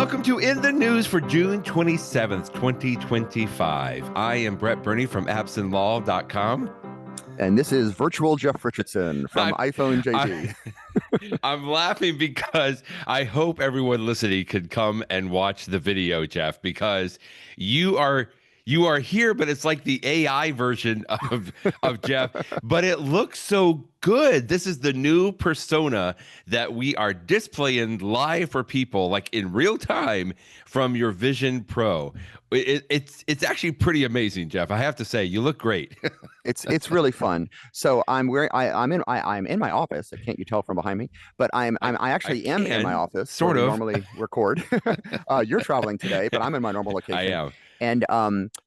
Welcome to In the News for June 27th, 2025. I am Brett Burney from AbsentLaw.com. And this is Virtual Jeff Richardson from iPhone JD. I'm laughing because I hope everyone listening could come and watch the video, Jeff, because you are here, but it's like the AI version of Jeff, but it looks so good. This is the new persona that we are displaying live for people, like in real time from your Vision Pro. It's actually pretty amazing, Jeff. I have to say, you look great. It's really fun. So I'm in my office. Can't you tell from behind me? But I actually am in my office. Sort where of. we normally record. You're traveling today, but I'm in my normal location. I am. And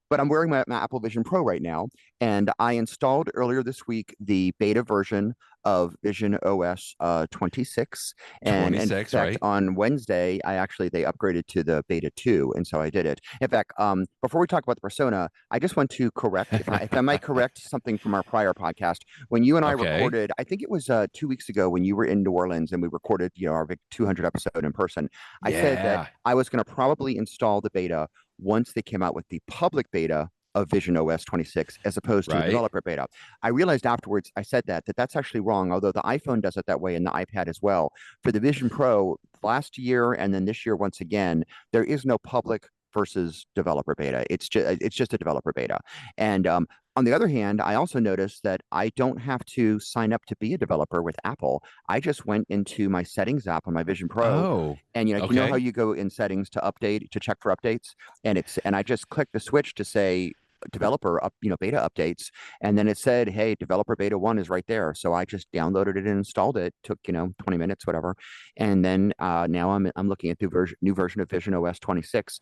but I'm wearing my Apple Vision Pro right now, and I installed earlier this week the beta version of VisionOS 26. And 26, in fact, right? on Wednesday, they upgraded to the beta 2, and so I did it. In fact, before we talk about the persona, I just want to correct, if I might correct something from our prior podcast. When you and I recorded, I think it was 2 weeks ago when you were in New Orleans and we recorded, our big 200 episode in person. I said that I was going to probably install the beta once they came out with the public beta of VisionOS 26 as opposed to the developer beta. I realized afterwards I said that's actually wrong, although the iPhone does it that way and the iPad as well. For the Vision Pro last year and then this year once again, there is no public versus developer beta. It's just a developer beta. And on the other hand, I also noticed that I don't have to sign up to be a developer with Apple. I just went into my settings app on my Vision Pro, and you know how you go in settings to update, to check for updates, and I just clicked the switch to say developer beta updates, and then it said, hey, developer beta 1 is right there. So I just downloaded it and installed it. Took 20 minutes, whatever, and then now I'm looking at the new version of VisionOS 26.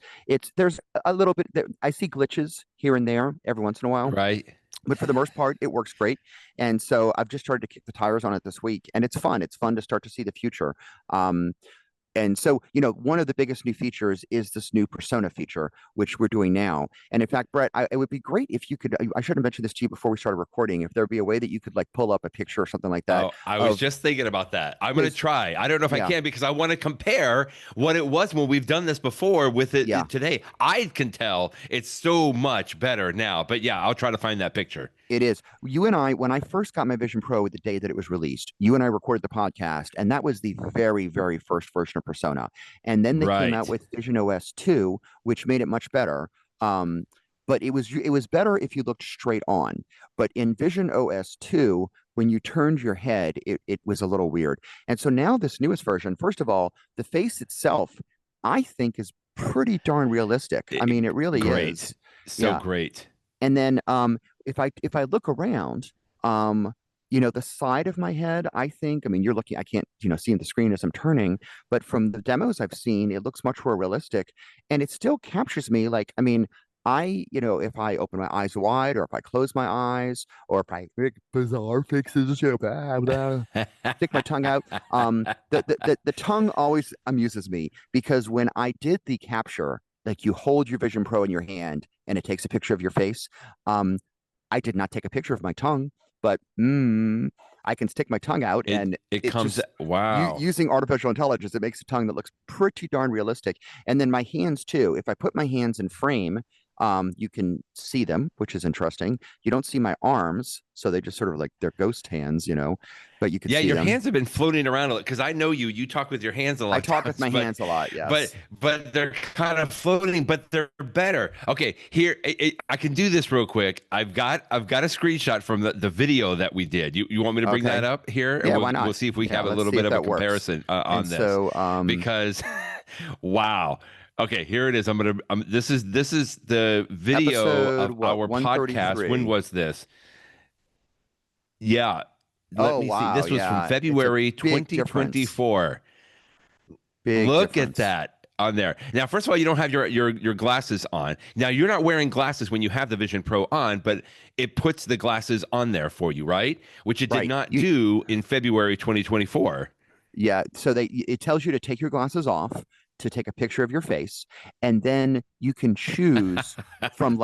There's a little bit I see glitches here and there every once in a while, but for the most part, it works great. And so I've just started to kick the tires on it this week, and it's fun. It's fun to start to see the future. And so, one of the biggest new features is this new persona feature, which we're doing now. And in fact, Brett, it would be great if you could, I should have mentioned this to you before we started recording, if there'd be a way that you could pull up a picture or something like that. Oh, I was just thinking about that. I'm going to try. I don't know if I can, because I want to compare what it was when we've done this before with it today. I can tell it's so much better now, but I'll try to find that picture. It is. You and I, when I first got my Vision Pro the day that it was released, you and I recorded the podcast, and that was the very, very first version of Persona. And then they came out with VisionOS 2, which made it much better. But it was better if you looked straight on. But in VisionOS 2, when you turned your head, it was a little weird. And so now this newest version, first of all, the face itself, I think, is pretty darn realistic. I mean, it really is. So great. And then if I look around, the side of my head, I mean, you're looking, I can't, see in the screen as I'm turning, but from the demos I've seen, it looks much more realistic, and it still captures me. I mean, if I open my eyes wide, or if I close my eyes, or if I make bizarre faces, stick my tongue out, the tongue always amuses me, because when I did the capture, you hold your Vision Pro in your hand and it takes a picture of your face. I did not take a picture of my tongue, but I can stick my tongue out, and it comes just, using artificial intelligence, it makes a tongue that looks pretty darn realistic. And then my hands too. If I put my hands in frame, you can see them, which is interesting. You don't see my arms, so they just sort of they're ghost hands, but you can see your them. hands have been floating around a lot, because I know you talk with your hands a lot. I talk with my hands a lot, yes. But they're kind of floating, but they're better. Okay, here, I can do this real quick. I've got a screenshot from the video that we did. You want me to bring that up here? Yeah, why not? We'll see if we have a little bit of a comparison on this. So, because, wow. Okay, here it is. This is the video of our podcast. When was this? Yeah. Let me see. This was from February 2024. Look at that on there. Now, first of all, you don't have your glasses on. Now, you're not wearing glasses when you have the Vision Pro on, but it puts the glasses on there for you, right? Which it did not do in February 2024. Yeah. So it tells you to take your glasses off, to take a picture of your face, and then you can choose from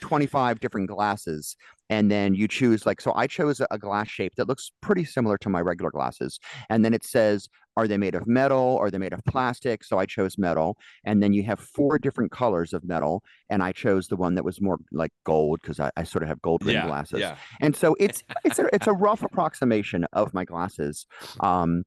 25 different glasses, and then you choose like, so I chose a glass shape that looks pretty similar to my regular glasses. And then it says, are they made of metal? Are they made of plastic? So I chose metal. And then you have four different colors of metal. And I chose the one that was more like gold because I sort of have gold rimmed Yeah, glasses. yeah. And so it's a rough approximation of my glasses. And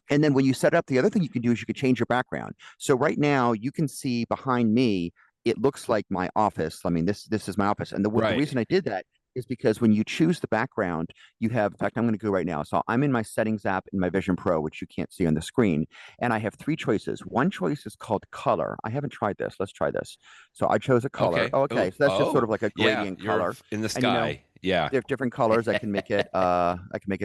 then when you set it up, the other thing you can do is you can change your background. So right now you can see behind me, it looks like my office. I mean, this is my office. And the Right. reason I did that is because when you choose the background, you have, in fact, I'm going to go right now. So I'm in my settings app in my Vision Pro, which you can't see on the screen. And I have three choices. One choice is called color. I haven't tried this. Let's try this. So I chose a color. Okay. Oh, okay. Oh, So that's just sort of oh, like a yeah. gradient You're color. in the And sky. Yeah. different colors. I can make it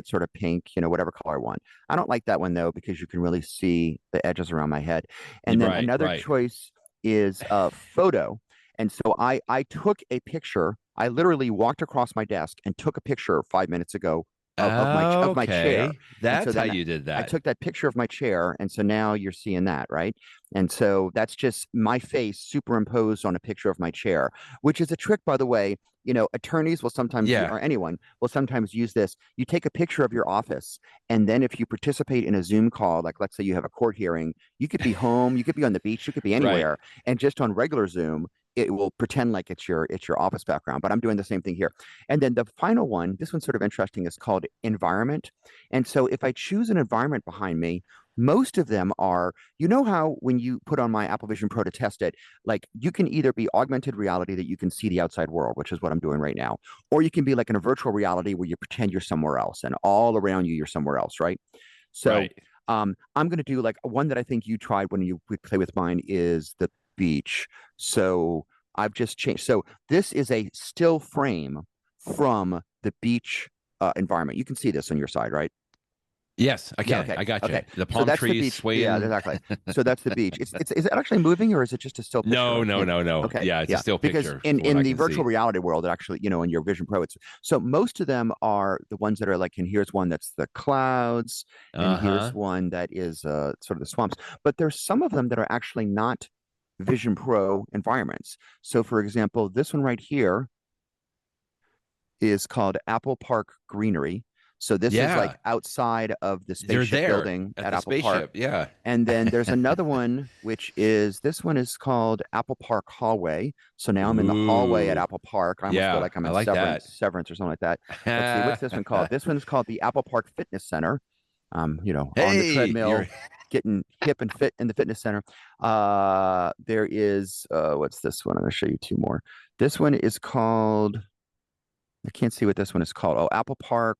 sort of pink, whatever color I want. I don't like that one though, because you can really see the edges around my head. And then Right, another right. choice is a photo. And so I took a picture. I literally walked across my desk and took a picture 5 minutes ago of my chair. Okay. And so That's how then you did I that. took that picture of my chair, and so now you're seeing that, right? And so that's just my face superimposed on a picture of my chair, which is a trick, by the way. Attorneys will sometimes use, Yeah. or anyone will sometimes use this. You take a picture of your office, and then if you participate in a Zoom call, like let's say you have a court hearing, you could be home, you could be on the beach, you could be Right. anywhere, and just on regular Zoom, it will pretend like it's your office background. But I'm doing the same thing here. And then the final one, this one's sort of interesting, is called environment. And so if I choose an environment behind me, most of them are, how when you put on my Apple Vision Pro to test it, like you can either be augmented reality that you can see the outside world, which is what I'm doing right now, or you can be like in a virtual reality where you pretend you're somewhere else and all around you, you're somewhere else, right? So Right. I'm going to do like one that I think you tried when you would play with mine is the beach. So I've just changed. So this is a still frame from the beach environment. You can see this on your side, right? Yes, I Yeah, can. okay. I got you. Okay. The So palm that's the trees beach. Yeah, swaying. exactly. So that's the beach. Is it actually moving or is it just a still picture? No, I no, can't. no, no. Okay. Yeah, it's a Yeah. still Because picture in from what in I the can virtual see. reality world, it actually, in your Vision Pro, it's so most of them are the ones that are like, and here's one that's the clouds, and here's Uh-huh. one that is sort of the swamps. But there's some of them that are actually not Vision Pro environments. So for example, this one right here is called Apple Park Greenery. So this is like Yeah, outside of the they're spaceship there building at at the Apple Park. spaceship. Yeah. And then there's another one, which is this one is called Apple Park Hallway. So now I'm in the hallway at Ooh. Apple Park. I almost feel Yeah, like I'm I in like that. Severance or something like that. Let's see, what's this one called? This one's called the Apple Park Fitness Center. On the Hey, treadmill, you're getting hip and fit in the fitness center. There is what's this one? I'm going to show you two more. This one is called, I can't see what this one is called. Oh, Apple Park.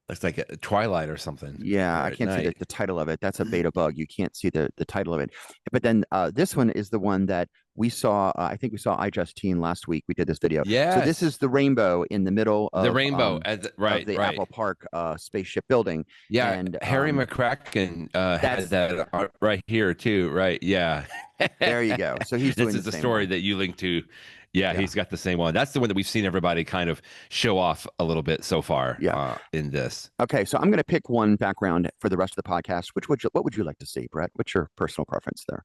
looks like a Twilight or something Yeah, there I at can't see the, night. the title of it. That's a beta bug. You can't see the title of it. But then this one is the one that we saw. I think we saw iJustine last week. We did this video. So this is Yes. the rainbow in the middle The of rainbow of right, the right. Apple Park spaceship building, Yeah, and Harry McCracken had that's that right here too, right? Yeah. there you go. So he's This doing the is the same story one. that you linked to. Yeah, Yeah, he's got the same one. That's the one that we've seen everybody kind of show off a little bit so far yeah. in this. Okay, so I'm going to pick one background for the rest of the podcast. What would you like to see, Brett? What's your personal preference there?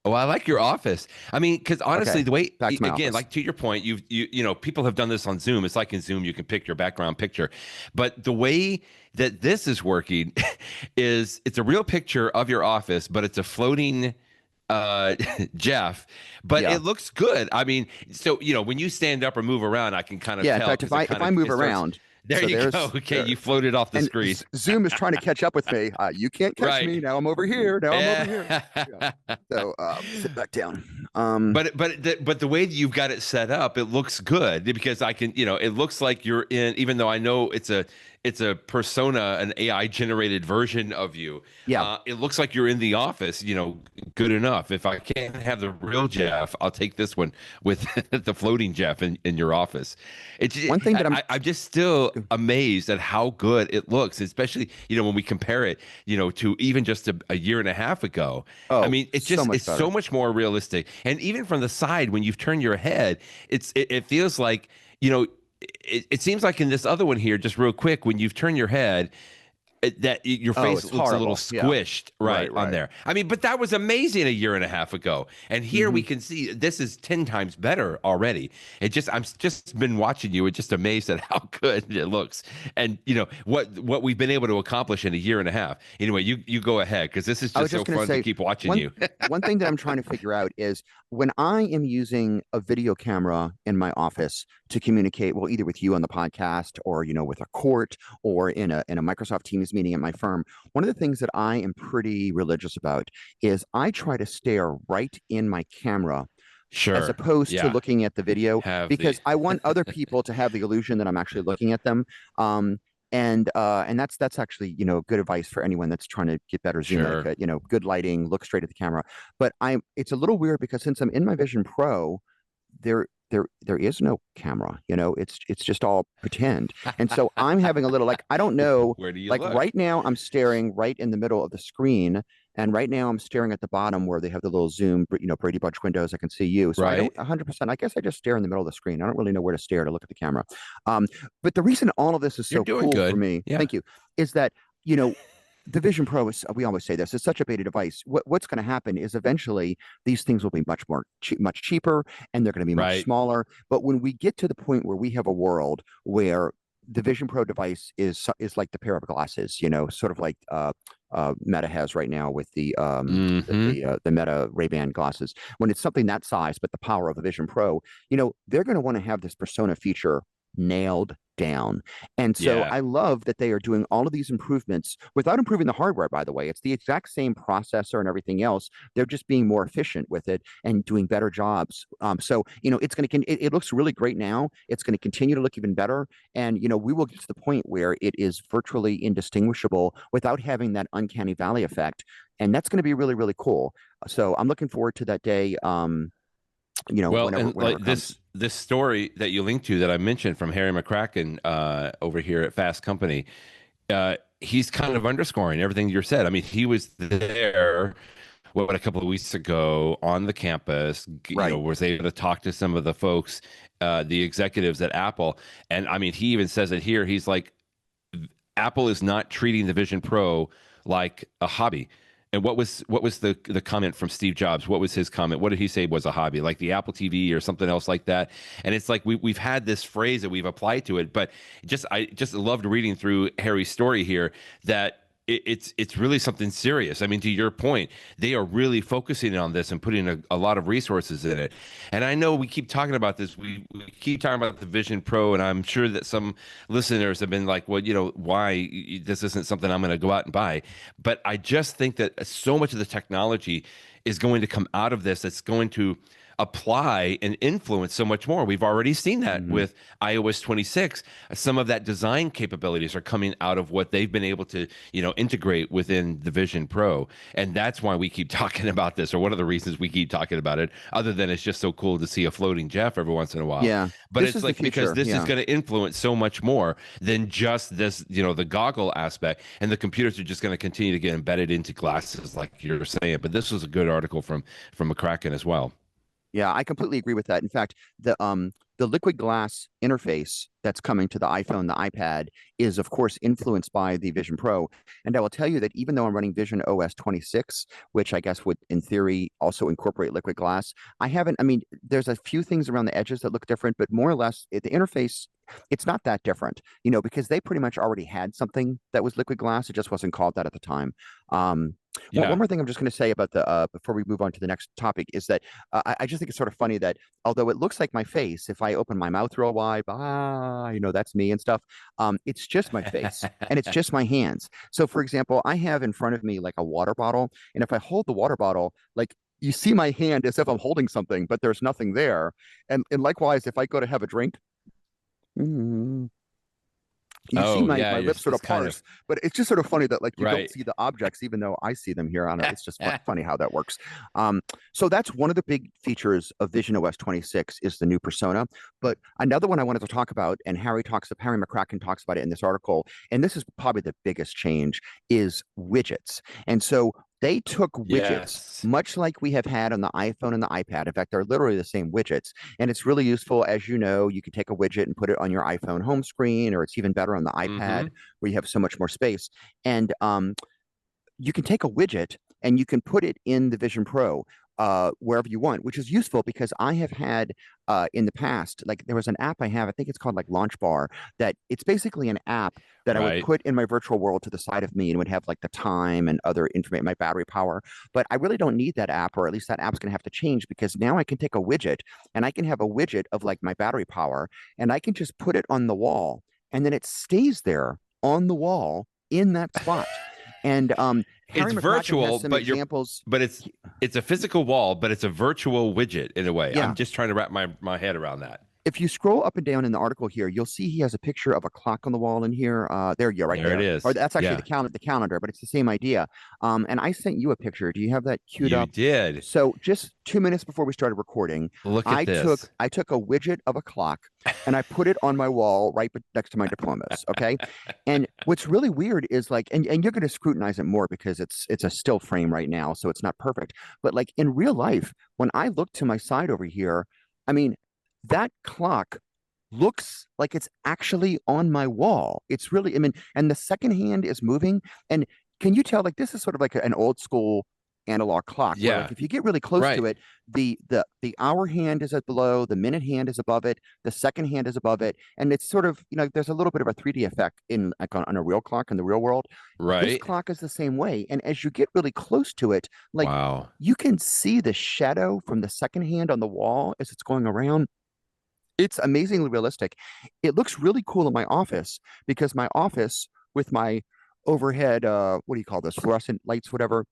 Oh, I like your office. I mean, because honestly, Okay, the way back to my again, office. like to your point, people have done this on Zoom. It's like in Zoom, you can pick your background picture, but the way that this is working is it's a real picture of your office, but it's a floating Jeff, but Yeah. it looks good. I mean, so when you stand up or move around, I can kind of Yeah, in tell fact, if because it I if kind I of move it starts. around, There so you go. there's Okay, there, you floated off the and screen. Zoom is trying to catch up with me. You can't catch Right. me now. I'm over here. Now I'm over here. Yeah. Yeah. So sit back down. But the way that you've got it set up, it looks good because I can, it looks like you're in, even though I know it's a persona, an AI generated version of you. Yeah. It looks like you're in the office, good enough. If I can't have the real Jeff, I'll take this one with the floating Jeff in your office. One thing that I'm just still amazed at how good it looks, especially, when we compare it, to even just a year and a half ago. I oh, mean, so much it's so better. much more realistic. And even from the side, when you've turned your head, it feels like, it seems like in this other one here, just real quick, when you've turned your head, that your Oh, face it's looks a little horrible. Yeah. squished right on there. I mean, but that was amazing a year and a half ago. And here we can see this is 10 times better already. I'm just been watching you and just amazed at how good it looks. And what we've been able to accomplish in a year and a half. Anyway, you go ahead, because this is I was just just so going to fun to say keep watching one you. one thing that I'm trying to figure out is when I am using a video camera in my office to communicate, well, either with you on the podcast or with a court or in a Microsoft Teams meeting at my firm. One of the things that I am pretty religious about is I try to stare right in my camera as Sure. opposed to Yeah. looking at the video, Have the because I want other people to have the illusion that I'm actually looking at them. And that's actually good advice for anyone that's trying to get better zoom sure. etiquette. Good lighting, look straight at the camera. But it's a little weird because since I'm in my Vision Pro, there is no camera. It's just all pretend. And so I'm having a little, like, I don't know, Where do you like look? right now I'm staring right in the middle of the screen, and right now I'm staring at the bottom where they have the little zoom, Brady Bunch windows. I can see you. So I Right. don't 100%. I guess I just stare in the middle of the screen. I don't really know where to stare to look at the camera. But the reason all of this is You're so doing cool for good. me, Yeah. thank you, is that, the Vision Pro is, we always say this, is such a beta device. What's going to happen is eventually these things will be much cheaper, and they're going to be much Right. smaller. But when we get to the point where we have a world where the Vision Pro device is like the pair of glasses, sort of like Meta has right now with the Mm-hmm. the Meta Ray-Ban glasses. When it's something that size, but the power of a Vision Pro, they're going to want to have this persona feature nailed down. And so Yeah. I love that they are doing all of these improvements without improving the hardware, by the way. It's the exact same processor and everything else. They're just being more efficient with it and doing better jobs. So it's going to it looks really great now. It's going to continue to look even better. And we will get to the point where it is virtually indistinguishable without having that uncanny valley effect. And that's going to be really, really cool. So I'm looking forward to that day. Well, and Whenever like it comes. this story that you linked to that I mentioned from Harry McCracken over here at Fast Company, he's kind of underscoring everything you said. I mean, he was there a couple of weeks ago on the campus, Right. was able to talk to some of the folks, the executives at Apple. And I mean, he even says it here. He's like, Apple is not treating the Vision Pro like a hobby. And what was the comment from Steve Jobs? What was his comment? What did he say was a hobby, like the Apple TV or something else like that? And it's like we've had this phrase that we've applied to it, but I just loved reading through Harry's story here that it's really something serious. I mean, to your point, they are really focusing on this and putting a lot of resources in it. And I know we keep talking about this. We keep talking about the Vision Pro, and I'm sure that some listeners have been like, well, why this isn't something I'm going to go out and buy. But I just think that so much of the technology is going to come out of this that's going to apply and influence so much more. We've already seen that Mhm. with iOS 26. Some of that design capabilities are coming out of what they've been able to, integrate within the Vision Pro. And that's why we keep talking about this, or one of the reasons we keep talking about it, other than it's just so cool to see a floating Jeff every once in a while. Yeah. But This it's is the like because future. this is Yeah. going to influence so much more than just this, the goggle aspect. And the computers are just going to continue to get embedded into glasses, like you're saying. But this was a good article from McCracken as well. Yeah, I completely agree with that. In fact, the liquid glass interface that's coming to the iPhone, the iPad, is of course influenced by the Vision Pro. And I will tell you that even though I'm running VisionOS 26, which I guess would in theory also incorporate liquid glass, I mean, there's a few things around the edges that look different, but more or less the interface, it's not that different, because they pretty much already had something that was liquid glass. It just wasn't called that at the time. One Yeah. more thing I'm just going to say about the before we move on to the next topic is that I just think it's sort of funny that although it looks like my face, if I open my mouth real wide, that's me and stuff. It's just my face and it's just my hands. So, for example, I have in front of me like a water bottle, and if I hold the water bottle, like you see my hand as if I'm holding something, but there's nothing there. And likewise, if I go to have a drink, mm, you see Oh, my yeah. lips sort It's of kind of parse, but it's just sort of funny that like you don't right. see the objects even though I see them here on it. It's just funny how that works. So that's one of the big features of VisionOS 26 is the new persona. But another one I wanted to talk about, and Harry McCracken talks about it in this article, and this is probably the biggest change, is widgets. And so They took widgets, Yes. much like we have had on the iPhone and the iPad. In fact, they're literally the same widgets. And it's really useful. As you know, you can take a widget and put it on your iPhone home screen, or it's even better on the iPad Mm-hmm. where you have so much more space. And you can take a widget and you can put it in the Vision Pro wherever you want, which is useful because I have had in the past, like there was an app I have, I think it's called like Launch Bar, that it's basically an app that I would Right. put in my virtual world to the side of me and would have like the time and other information, my battery power. But I really don't need that app, or at least that app's going to have to change because now I can take a widget and I can have a widget of like my battery power and I can just put it on the wall and then it stays there on the wall in that spot. And Harry It's McCracken has virtual, some but examples. it's a physical wall, but it's a virtual widget in a way. Yeah. I'm just trying to wrap my head around that. If you scroll up and down in the article here, you'll see he has a picture of a clock on the wall in here. There you go, right There it there. Or is. that's actually Yeah, the calendar, but it's the same idea. And I sent you a picture. Do you have that queued you up? did. So just 2 minutes before we started recording, Look at this. I took a widget of a clock and I put it on my wall right next to my diplomas. Okay. And what's really weird is like, and you're going to scrutinize it more because it's a still frame right now, so it's not perfect. But like in real life, when I look to my side over here, I mean, that clock looks like it's actually on my wall. It's really, I mean, and the second hand is moving. And can you tell, like, this is sort of like an old school analog clock where Yeah, like if you get really close to right. it, the hour hand is at below, the minute hand is above it, the second hand is above it. And it's sort of, there's a little bit of a 3D effect in like on a real clock in the real world. This Right. clock is the same way. And as you get really close to it, like Wow. you can see the shadow from the second hand on the wall as it's going around. It's amazingly realistic. It looks really cool in my office because my office with my overhead, what do you call this, fluorescent lights, whatever,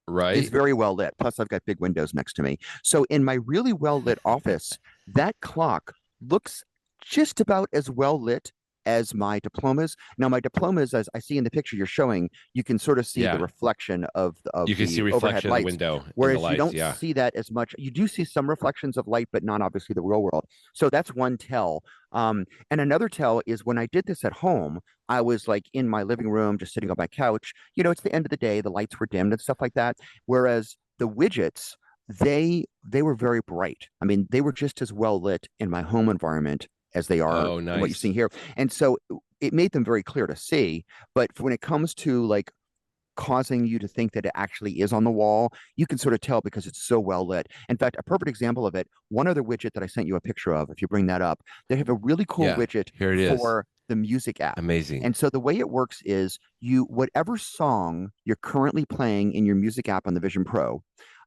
is Right. very well lit. Plus, I've got big windows next to me. So in my really well lit office, that clock looks just about as well lit as my diplomas. Now, my diplomas, as I see in the picture you're showing, you can sort of see the Yeah. reflection of You can see the overhead reflection in the lights. window in the Whereas you lights. don't Yeah. see that as much. You do see some reflections of light, but not obviously the real world. So that's one tell. And another tell is when I did this at home, I was like in my living room, just sitting on my couch. It's the end of the day, the lights were dimmed and stuff like that. Whereas the widgets, they were very bright. I mean, they were just as well lit in my home environment as they are Oh, in what you're nice. seeing here. And so it made them very clear to see. But when it comes to like causing you to think that it actually is on the wall, you can sort of tell because it's so well lit. In fact, a perfect example of it, one other widget that I sent you a picture of, if you bring that up, they have a really cool Yeah. widget Here it is. for the music app. Amazing. And so the way it works is whatever song you're currently playing in your music app on the Vision Pro,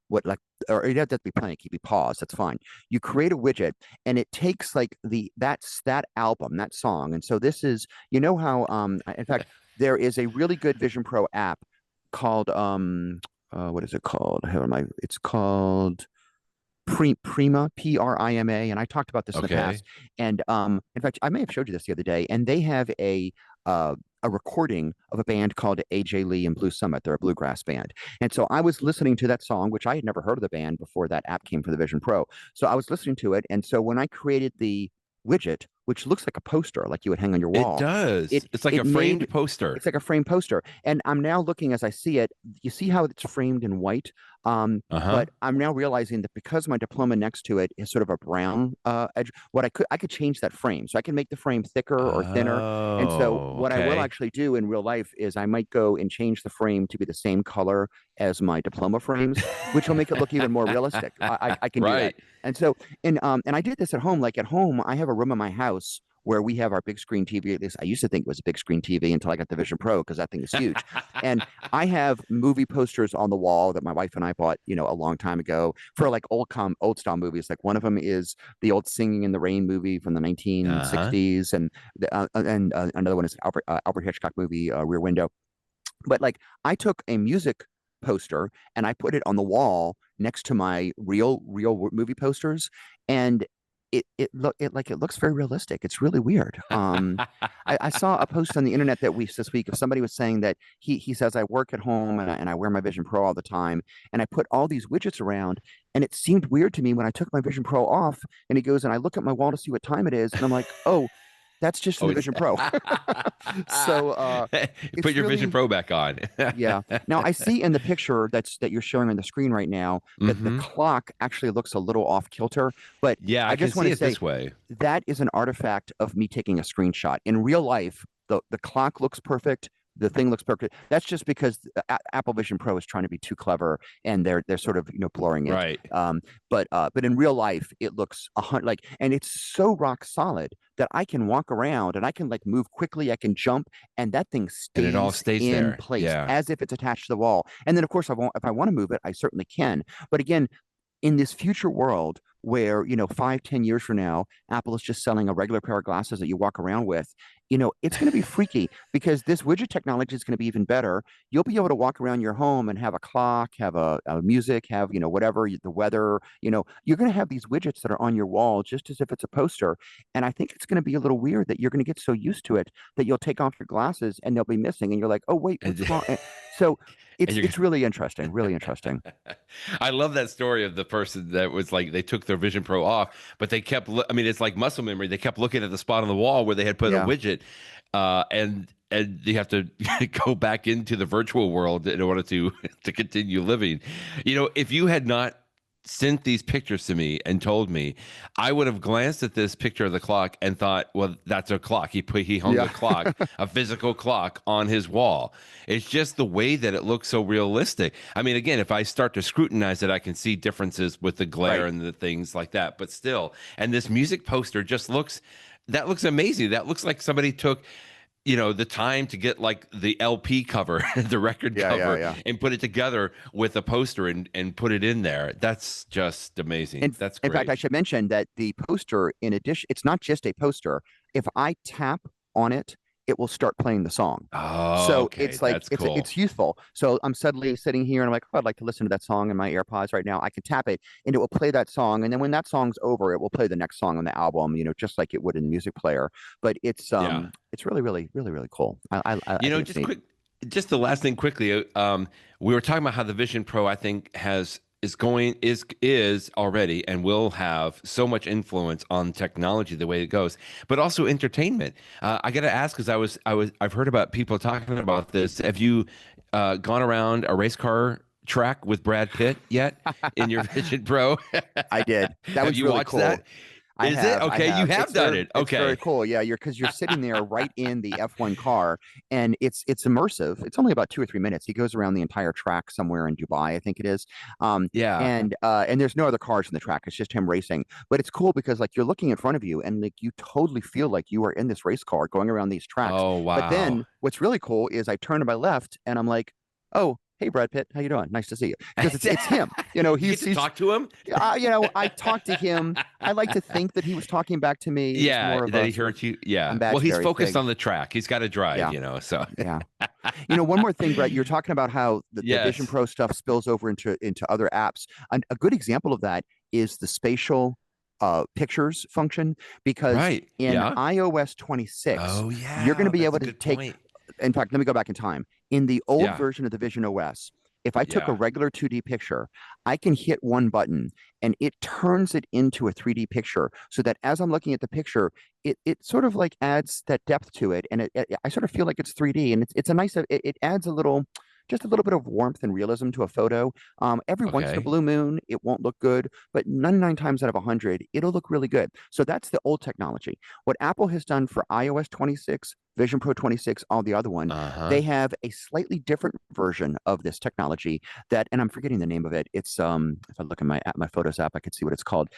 what like or it doesn't have to be playing, it can be paused, that's fine. You create a widget and it takes like that album, that song. And so this is, how in fact there is a really good Vision Pro app called what is it called? How am I? It's called Prima, Prima, and I talked about this in the Okay. past. And in fact, I may have showed you this the other day. And they have a recording of a band called AJ Lee and Blue Summit. They're a bluegrass band. And so I was listening to that song, which I had never heard of the band before that app came for the Vision Pro. So I was listening to it. And so when I created the widget, which looks like a poster, like you would hang on your It wall, does. it It's like it a made framed poster. it's like a framed poster. And I'm now looking as I see it. You see how it's framed in white? Uh-huh. But I'm now realizing that because my diploma next to it is sort of a brown edge, what I could change that frame. So I can make the frame thicker or thinner. And so Oh, what I will okay. actually do in real life is I might go and change the frame to be the same color as my diploma frames, which will make it look even more realistic. I can do that. Right. And so and I did this at home. Like at home, I have a room in my house where we have our big screen TV. At least I used to think it was a big screen TV until I got the Vision Pro because that thing is huge. And I have movie posters on the wall that my wife and I bought, a long time ago for like old style movies. Like one of them is the old Singing in the Rain movie from the Uh-huh. 1960s, and another one is Albert Hitchcock movie, Rear Window. But like I took a music poster and I put it on the wall next to my real movie posters, and it looks very realistic. It's really weird. I saw a post on the internet this week of somebody was saying that he says I work at home and I wear my Vision Pro all the time and I put all these widgets around and it seemed weird to me when I took my Vision Pro off and he goes and I look at my wall to see what time it is and I'm like, oh, That's just in Oh, the Vision Pro. So put it's your Vision really, Pro back on. yeah. Now I see in the picture that you're showing on the screen right now that the Hmm. clock actually looks a little off kilter, but Yeah, I I can just want see to it say this way. that is an artifact of me taking a screenshot. In real life, the clock looks perfect. The thing looks perfect. That's just because Apple Vision Pro is trying to be too clever, and they're sort of blurring it. Right. But in real life, it looks like, and it's so rock solid that I can walk around and I can like move quickly. I can jump, and that thing And it all stays stays in there. place Yeah. as if it's attached to the wall. And then, of course, if I want to move it, I certainly can. But again, in this future world where 5-10 years from now Apple is just selling a regular pair of glasses that you walk around with, it's going to be freaky because this widget technology is going to be even better. You'll be able to walk around your home and have a clock, have a music, have whatever, the weather. You're going to have these widgets that are on your wall just as if it's a poster. And I think it's going to be a little weird that you're going to get so used to it that you'll take off your glasses and they'll be missing and you're like, oh wait, And, what's wrong? So and it's you're it's really interesting, really interesting. I love that story of the person that was like they took their Vision Pro off, but they kept. I mean, it's like muscle memory. They kept looking at the spot on the wall where they had put a Yeah. widget, and you have to go back into the virtual world in order to to continue living. If you had not sent these pictures to me and told me, I would have glanced at this picture of the clock and thought, well, that's a clock. He hung Yeah. a clock, a physical clock on his wall. It's just the way that it looks so realistic. I mean, again, if I start to scrutinize it, I can see differences with the glare Right. and the things like that. But still, and this music poster just looks amazing. That looks like somebody took the time to get like the LP cover, the record Yeah, yeah, cover, yeah. and put it together with a poster and put it in there. That's just amazing. In, That's in fact, great. I should mention that the poster, in addition, it's not just a poster. If I tap on it, it will start playing the song. Oh, So okay. it's like That's cool. it's useful. So I'm suddenly sitting here and I'm like, oh, I'd like to listen to that song in my AirPods right now. I can tap it and it will play that song. And then when that song's over, it will play the next song on the album, just like it would in the music player. But Yeah. it's really, really, really, really cool. I think it's Just neat. quick, just the last thing quickly. We were talking about how the Vision Pro, I think, is already and will have so much influence on technology the way it goes, but also entertainment. I got to ask because I've heard about people talking about this. Have you gone around a race car track with Brad Pitt yet in your Vision Pro? I did. That Have was you really watched cool. that? Is it I okay? You have. have done it. It's very Okay. cool. Yeah, because you're sitting there right in the F1 car, and it's immersive. It's only about 2 or 3 minutes. He goes around the entire track somewhere in Dubai, I think it is. Yeah. And there's no other cars in the track. It's just him racing. But it's cool because like you're looking in front of you, and like you totally feel like you are in this race car going around these tracks. Oh, But wow. then what's really cool is I turn to my left, and I'm like, oh. Hey Brad Pitt, how you doing? Nice to see you. Because it's him. You get to He's talk to him? I talked to him. I like to think that he was talking back to me. It was Yeah, more of that a he sort of heard you. Yeah. Well, he's imaginary focused thing. on the track. He's got to drive, Yeah, so yeah. One more thing, Brett. You're talking about how the Vision yes. Pro stuff spills over into other apps. A good example of that is the spatial pictures function, because Right. in Yeah. iOS 26, Oh, you're going to yeah. be That's able a to good take. point. In fact, let me go back in time. In the old Yeah. version of the Vision OS, if I took a Yeah. regular 2D picture, I can hit one button and it turns it into a 3D picture, so that as I'm looking at the picture, it sort of like adds that depth to it, and I sort of feel like it's 3D, and it's a nice, it adds just a little bit of warmth and realism to a photo. Every once in a Okay. blue moon, it won't look good, but 99 times out of 100, it'll look really good. So that's the old technology. What Apple has done for iOS 26, Vision Pro 26, all the other one, Uh-huh. they have a slightly different version of this technology and I'm forgetting the name of it. It's if I look at my Photos app, I can see what it's called.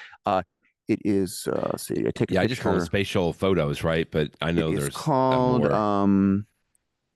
It is see, I take a Yeah, I just call it picture. spatial photos, right? But I It know is there's a called more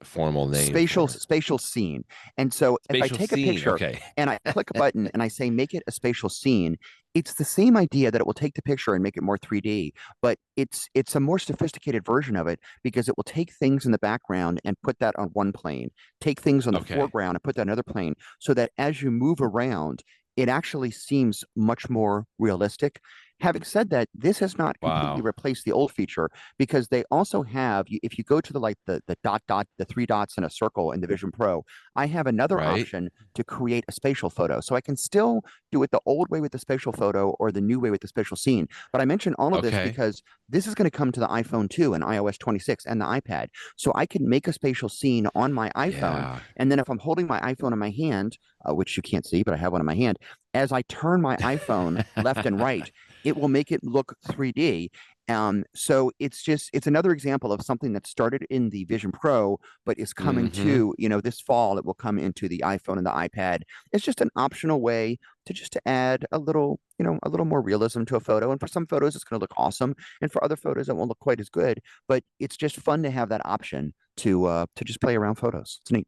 formal name spatial for it. spatial scene. And so if I Spatial take a scene. picture Okay. and I click a button and I say make it a spatial scene, it's the same idea that it will take the picture and make it more 3D, but it's a more sophisticated version of it because it will take things in the background and put that on one plane, take things on the Okay. foreground and put that on another plane, so that as you move around, it actually seems much more realistic. Having said that, this has not completely Wow. replaced the old feature because they also have, if you go to the dot dot, the three dots in a circle in the Vision Pro, I have another Right? option to create a spatial photo. So I can still do it the old way with the spatial photo or the new way with the spatial scene. But I mention all of this Okay. because this is going to come to the iPhone 2 and iOS 26 and the iPad. So I can make a spatial scene on my iPhone. Yeah. And then if I'm holding my iPhone in my hand, which you can't see, but I have one in my hand, as I turn my iPhone left and right, it will make it look 3D. So it's another example of something that started in the Vision Pro, but is coming Mm-hmm. to, this fall, it will come into the iPhone and the iPad. It's just an optional way to add a little more realism to a photo. And for some photos, it's going to look awesome. And for other photos, it won't look quite as good. But it's just fun to have that option to just play around photos. It's neat.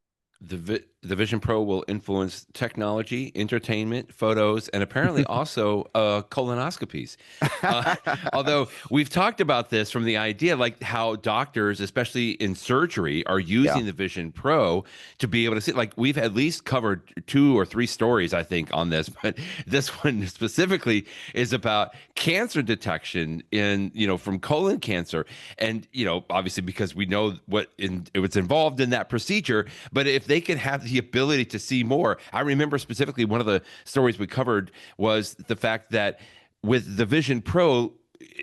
The Vision Pro will influence technology, entertainment, photos, and apparently also colonoscopies. Uh, although we've talked about this from the idea, like how doctors, especially in surgery, are Yeah. using the Vision Pro to be able to see. Like we've at least covered 2 or 3 stories, I think, on this, but this one specifically is about cancer detection from colon cancer, and obviously because we know what's involved in that procedure, but if they could have the ability to see more. I remember specifically one of the stories we covered was the fact that with the Vision Pro,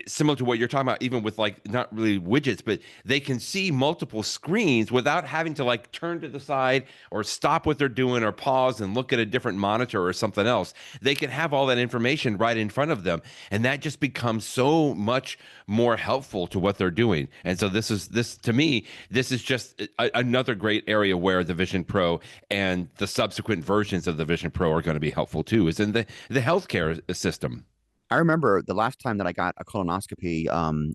similar to what you're talking about, even with like not really widgets, but they can see multiple screens without having to like turn to the side or stop what they're doing or pause and look at a different monitor or something else. They can have all that information right in front of them. And that just becomes so much more helpful to what they're doing. And so this to me, this is just another great area where the Vision Pro and the subsequent versions of the Vision Pro are going to be helpful too, is in the healthcare system. I remember the last time that I got a colonoscopy.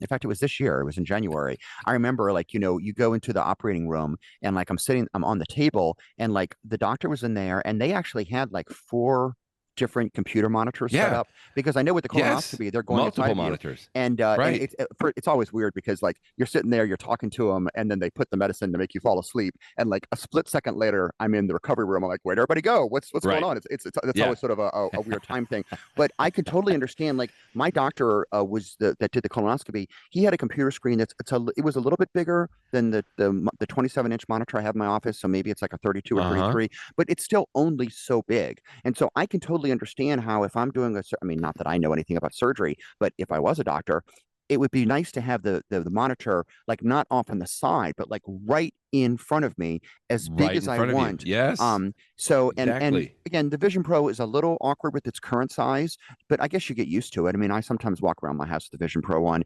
In fact, it was this year. It was in January. I remember, like, you go into the operating room and like I'm on the table, and like the doctor was in there, and they actually had like four different computer monitors set Yeah. up because I know with the Yes. colonoscopy they're going inside Multiple of you, monitors. and Right. it's always weird because like you're sitting there, you're talking to them, and then they put the medicine to make you fall asleep, and like a split second later, I'm in the recovery room. I'm like, where'd everybody go? What's going Right. on? It's Yeah. always sort of a weird time thing. But I can totally understand. Like my doctor that did the colonoscopy. He had a computer screen it was a little bit bigger than the 27-inch monitor I have in my office. So maybe it's like a 32 or Uh-huh. 33, but it's still only so big. And so I can totally understand how if I'm doing I mean, not that I know anything about surgery, but if I was a doctor, it would be nice to have the monitor like not off on the side, but like right in front of me, as big Right as in I front of you. want. Yes. So and Exactly. again, the Vision Pro is a little awkward with its current size, but I guess you get used to it. I mean, I sometimes walk around my house with the Vision Pro on.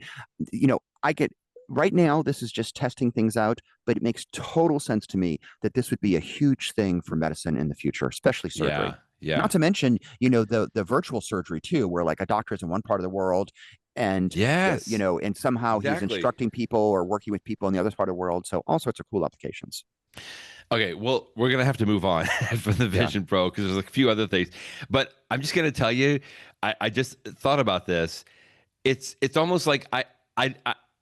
I get right now, this is just testing things out, but it makes total sense to me that this would be a huge thing for medicine in the future, especially surgery. Yeah. Yeah. Not to mention, the virtual surgery too, where like a doctor is in one part of the world and Yes. and somehow he's Exactly. instructing people or working with people in the other part of the world. So all sorts of cool applications. Okay, well, we're gonna have to move on from the Yeah. Vision Pro because there's a few other things. But I'm just gonna tell you, I just thought about this. It's almost like I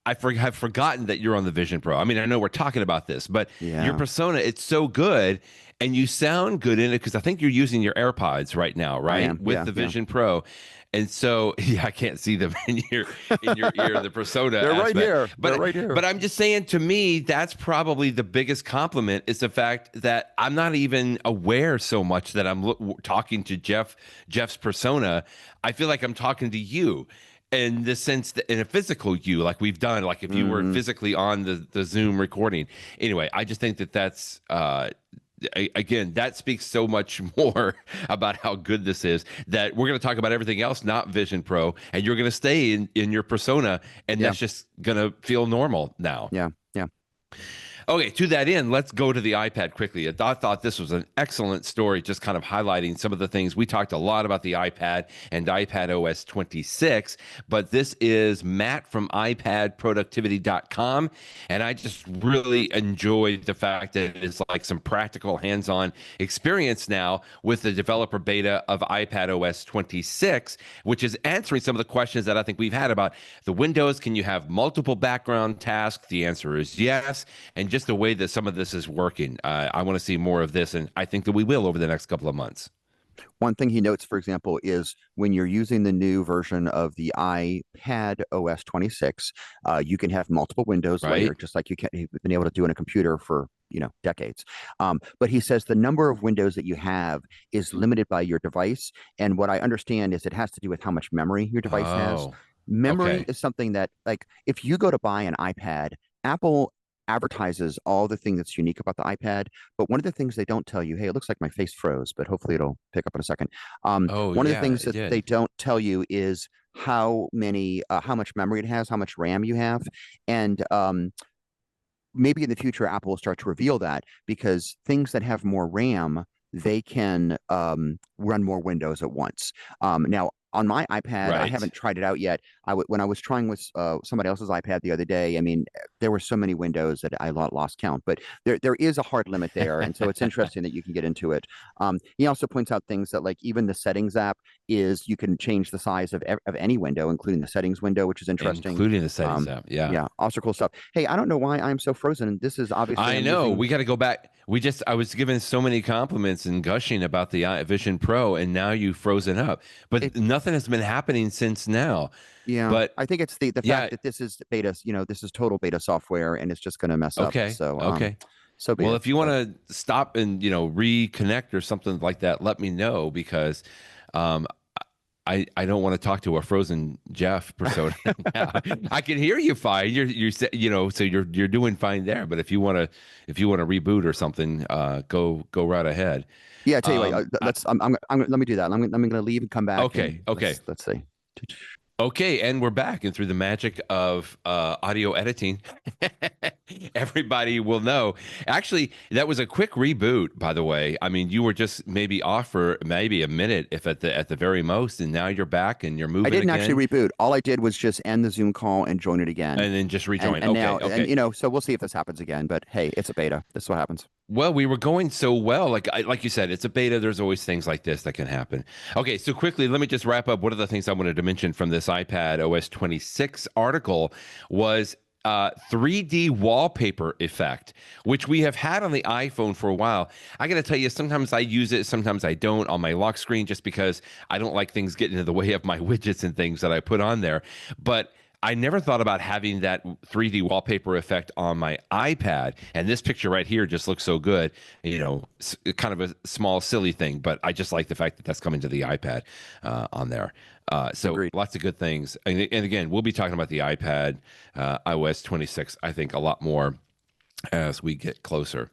I have forgotten that you're on the Vision Pro. I mean, I know we're talking about this, but your Yeah. persona, it's so good and you sound good in it because I think you're using your AirPods right now, I right? am. With Yeah. the Yeah. Vision Pro. And so, yeah, I can't see them in your ear, the persona They're right aspect. here. They're But right here. but I'm just saying, to me, that's probably the biggest compliment is the fact that I'm not even aware so much that I'm talking to Jeff's persona. I feel like I'm talking to you in the sense that in a physical you, like we've done, like if you were Hmm. physically on the Zoom recording. Anyway, I just think that that's again, that speaks so much more about how good this is that we're going to talk about everything else, not Vision Pro, and you're going to stay in your persona, and Yeah. that's just going to feel normal now. Yeah. Yeah. Okay, to that end, let's go to the iPad quickly. I thought this was an excellent story, just kind of highlighting some of the things. We talked a lot about the iPad and iPadOS 26, but this is Matt from iPadProductivity.com. And I just really enjoyed the fact that it's like some practical hands on experience now with the developer beta of iPadOS 26, which is answering some of the questions that I think we've had about the Windows. Can you have multiple background tasks? The answer is yes. And just the way that some of this is working. I want to see more of this, and I think that we will over the next couple of months. One thing he notes, for example, is when you're using the new version of the iPad OS 26, you can have multiple windows Right? layered, just like you've been able to do in a computer for decades. But he says the number of windows that you have is limited by your device. And what I understand is it has to do with how much memory your device has. Oh, Memory okay. is something that, like, if you go to buy an iPad, Apple advertises all the thing that's unique about the iPad, but one of the things they don't tell you, hey, it looks like my face froze, but hopefully it'll pick up in a second. Oh, One of the yeah, things it that they did. don't tell you is how much memory it has, how much RAM you have, and maybe in the future Apple will start to reveal that because things that have more RAM, they can run more windows at once. Now, on my iPad, I Right. haven't tried it out yet. When I was trying with somebody else's iPad the other day, I mean, there were so many windows that I lost count. But there is a hard limit there, and so it's interesting that you can get into it. He also points out things that, like, even the settings app is you can change the size of any window, including the settings window, which is interesting. Including the settings Um, app. Yeah. yeah, also cool stuff. Hey, I don't know why I'm so frozen. This is obviously I I'm know. using. We got to go back. I was given so many compliments and gushing about the Vision Pro, and now you've frozen up. But It, nothing has been happening since now. yeah, But I think it's the yeah, fact that this is beta. This is total beta software, and it's just going to mess up. okay. So Okay. so be Well, it. if you want But to stop and, reconnect or something like that, let me know because um, I don't want to talk to a frozen Jeff persona now. I can hear you fine. So you're doing fine there. But if you want to reboot or something, go right ahead. yeah, I tell you what, Um, I, let me do that. I'm going to leave and come back, okay, and okay. let's see. Okay, and we're back, and through the magic of audio editing, everybody will know. Actually, that was a quick reboot, by the way. I mean, you were just maybe off for maybe a minute, if at the very most, and now you're back and you're I moving didn't again, actually reboot. All I did was just end the Zoom call and join it again. and then just And rejoin. and Okay, now and okay. so we'll see if this happens again. But hey, it's a beta. This is what happens. Well, we were going so well. Like you said, it's a beta. There's always things like this that can happen. Okay, so quickly, let me just wrap up. One of the things I wanted to mention from this iPad OS 26 article was 3D wallpaper effect, which we have had on the iPhone for a while. I got to tell you, sometimes I use it, sometimes I don't on my lock screen, just because I don't like things getting in the way of my widgets and things that I put on there. But I never thought about having that 3D wallpaper effect on my iPad. And this picture right here just looks so good. Kind of a small, silly thing, but I just like the fact that that's coming to the iPad on there. So Agreed. lots of good things. And again, we'll be talking about the iPad iOS 26, I think, a lot more as we get closer.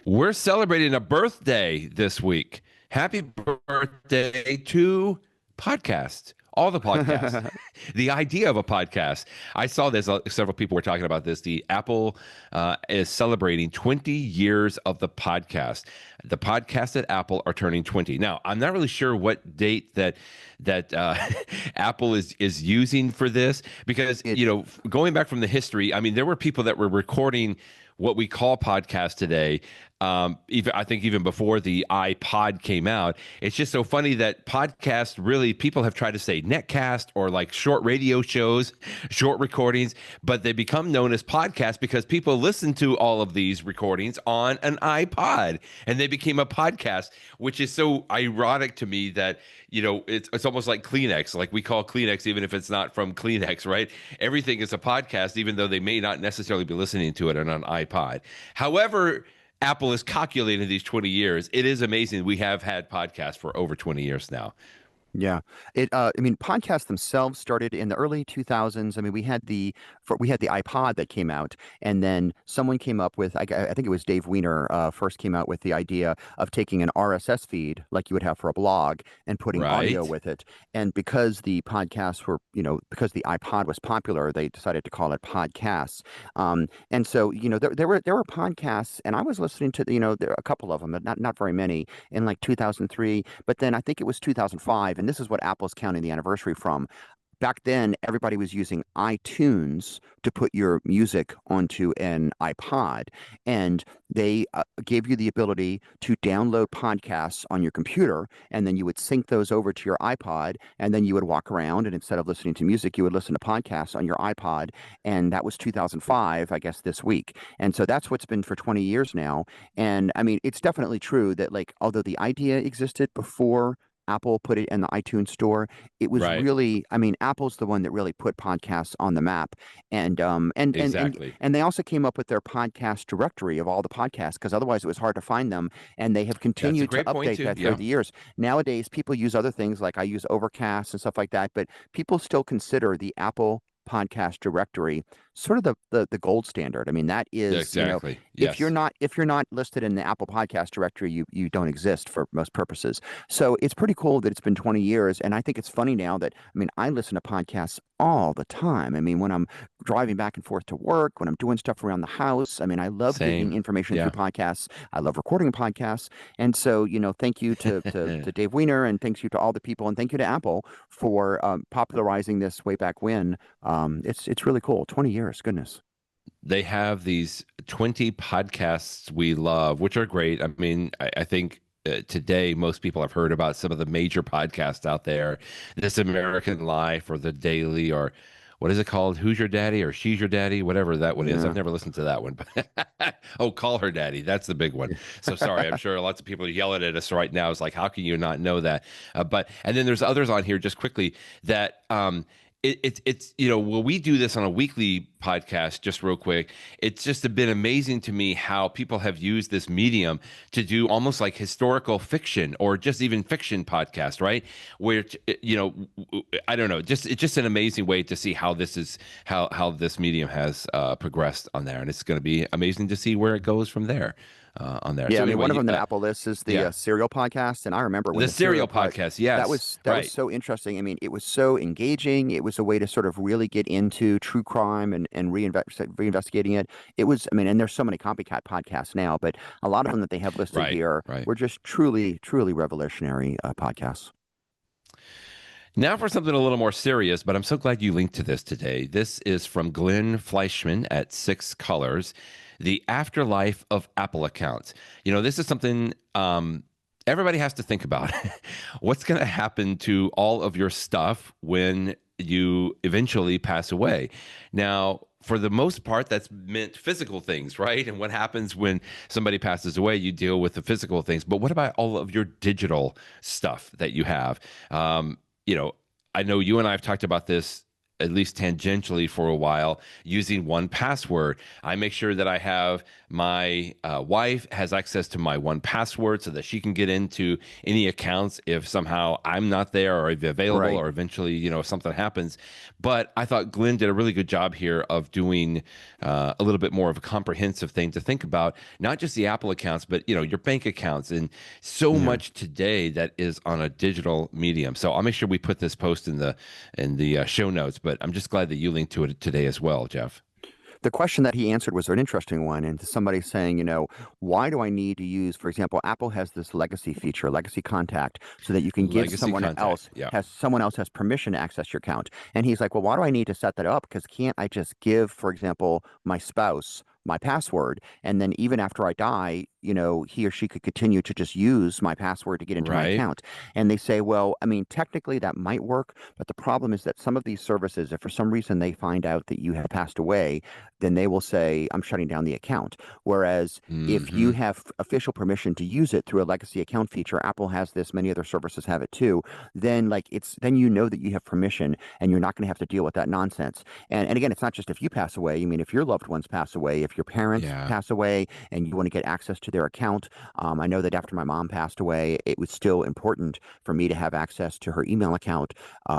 We're celebrating a birthday this week. Happy birthday to podcasts, all the podcasts. The idea of a podcast. I saw this, several people were talking about this. The Apple is celebrating 20 years of the podcast. The podcasts at Apple are turning 20. Now, I'm not really sure what date that Apple is using for this because, It going back from the history, I mean, there were people that were recording what we call podcasts today. Even before the iPod came out, it's just so funny that podcast, really, people have tried to say netcast or like short radio shows, short recordings, but they become known as podcasts because people listen to all of these recordings on an iPod, and they became a podcast, which is so ironic to me that it's almost like Kleenex. Like, we call Kleenex even if it's not from Kleenex, right? Everything is a podcast, even though they may not necessarily be listening to it on an iPod. However, Apple is calculating these 20 years. It is amazing. We have had podcasts for over 20 years now. Yeah. I mean, podcasts themselves started in the early 2000s. I mean, we had the iPod that came out, and then someone came up with, I think it was Dave Weiner, first came out with the idea of taking an RSS feed like you would have for a blog and putting audio Right. with it. And because the podcasts were, because the iPod was popular, they decided to call it podcasts. And so, there were podcasts, and I was listening to, there are a couple of them, but not very many, in like 2003. But then I think it was 2005, and this is what Apple's counting the anniversary from. back then everybody was using iTunes to put your music onto an iPod, and they gave you the ability to download podcasts on your computer, and then you would sync those over to your iPod, and then you would walk around, and instead of listening to music, you would listen to podcasts on your iPod. And that was 2005, I guess, this week. And so that's what's been for 20 years now. And I mean, it's definitely true that, like, although the idea existed before Apple put it in the iTunes store, it was Right. really, I mean, Apple's the one that really put podcasts on the map. And Exactly. and they also came up with their podcast directory of all the podcasts, because otherwise it was hard to find them. And they have That's a continued to great point update too. that throughout Yeah. the years. Nowadays, people use other things, like I use Overcast and stuff like that, but people still consider the Apple podcast directory sort of the gold standard. I mean, that is, Exactly. if you're Yes. not listed in the Apple podcast directory, you don't exist for most purposes. So it's pretty cool that it's been 20 years. And I think it's funny now that, I mean, I listen to podcasts all the time. I mean, when I'm driving back and forth to work, when I'm doing stuff around the house, I mean, I love getting Same. information through Yeah. podcasts. I love recording podcasts. And so, thank you to Dave Weiner, and thanks you to all the people, and thank you to Apple for popularizing this way back when. It's really cool. 20 years, goodness. They have these 20 podcasts we love, which are great. I mean, I think today most people have heard about some of the major podcasts out there, This American Life or The Daily, or what is it called? Who's Your Daddy or She's Your Daddy? Whatever that one is. I've Yeah. never listened to that one. But oh, Call Her Daddy. That's the big one. So sorry. I'm sure lots of people are yelling at us right now. It's like, how can you not know that? And then there's others on here just quickly that it's when we do this on a weekly podcast, just real quick, it's just been amazing to me how people have used this medium to do almost like historical fiction or just even fiction podcast, right? Where I don't know, it's just an amazing way to see how this is how this medium has progressed on there, and it's going to be amazing to see where it goes from there on there. Yeah, So I mean, anyway, one of them that Apple lists is the yeah, Serial podcast, and I remember when the the Serial serial podcast, yes, that was right. so interesting. I mean, it was so engaging. It was a way to sort of really get into true crime and reinvestigating it. It was, I mean, and there's so many copycat podcasts now, but a lot of them that they have listed Right, here right. were just truly, truly revolutionary podcasts. Now for something a little more serious, but I'm so glad you linked to this today. This is from Glenn Fleishman at Six Colors, The Afterlife of Apple Accounts. This is something everybody has to think about. What's going to happen to all of your stuff when you eventually pass away? Now, for the most part, that's meant physical things, right? And what happens when somebody passes away, you deal with the physical things. But what about all of your digital stuff that you have? You know, I know you and I have talked about this at least tangentially for a while using one password. I make sure that I have my wife has access to my one password so that she can get into any accounts if somehow I'm not there or available Right. or eventually, if something happens. But I thought Glenn did a really good job here of doing a little bit more of a comprehensive thing to think about, not just the Apple accounts, but, your bank accounts and so Yeah. much today that is on a digital medium. So I'll make sure we put this post in the show notes, but I'm just glad that you linked to it today as well, Jeff. The question that he answered was an interesting one. And to somebody saying, why do I need to use, for example, Apple has this legacy feature, legacy contact, so that you can give Legacy contact. Yeah. someone else has permission to access your account. And he's like, well, why do I need to set that up? Because can't I just give, for example, my spouse my password, and then even after I die, he or she could continue to just use my password to get into my Right. account. And they say, well, I mean, technically that might work, but the problem is that some of these services, if for some reason they find out that you have passed away, then they will say, I'm shutting down the account. Whereas if you Hmm. have official permission to use it through a legacy account feature, Apple has this, many other services have it too, then then that you have permission and you're not going to have to deal with that nonsense. And again, it's not just if you pass away. I mean, if your loved ones pass away, if your parents Yeah. pass away and you want to get access to their account, I know that after my mom passed away, it was still important for me to have access to her email account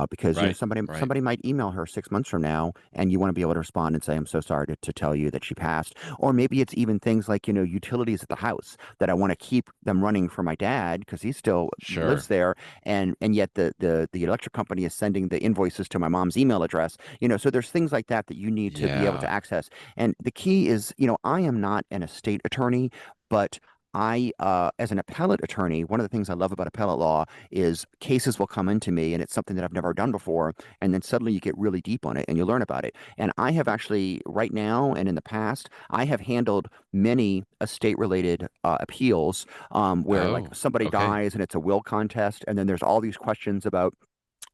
because Right. somebody Right. somebody might email her 6 months from now, and you want to be able to respond and say, I'm so sorry to tell you that she passed. Or maybe it's even things like utilities at the house that I want to keep them running for my dad because he still lives Sure. there, and yet the electric company is sending the invoices to my mom's email address. So there's things like that you need to be able to Yeah. access. And the key is, I am not an estate attorney, but as an appellate attorney, one of the things I love about appellate law is cases will come into me and it's something that I've never done before. And then suddenly you get really deep on it and you learn about it. And I have actually, right now and in the past, I have handled many estate related appeals where like Oh, somebody okay. dies and it's a will contest. And then there's all these questions about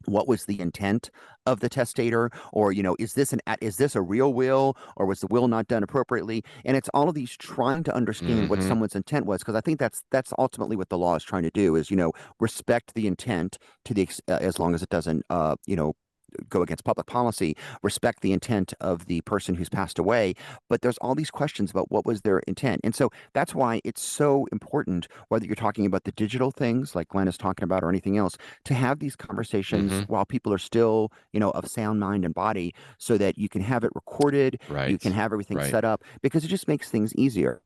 what was the intent of the testator, or is this a real will, or was the will not done appropriately? And it's all of these trying to understand what Mm-hmm. someone's intent was, because I think that's ultimately what the law is trying to do, is respect the intent to as long as it doesn't go against public policy, respect the intent of the person who's passed away. But there's all these questions about what was their intent. And so that's why it's so important, whether you're talking about the digital things like Glenn is talking about or anything else, to have these conversations Mm-hmm. while people are still, of sound mind and body, so that you can have it recorded, you can Right. have everything Right. set up, because it just makes things easier.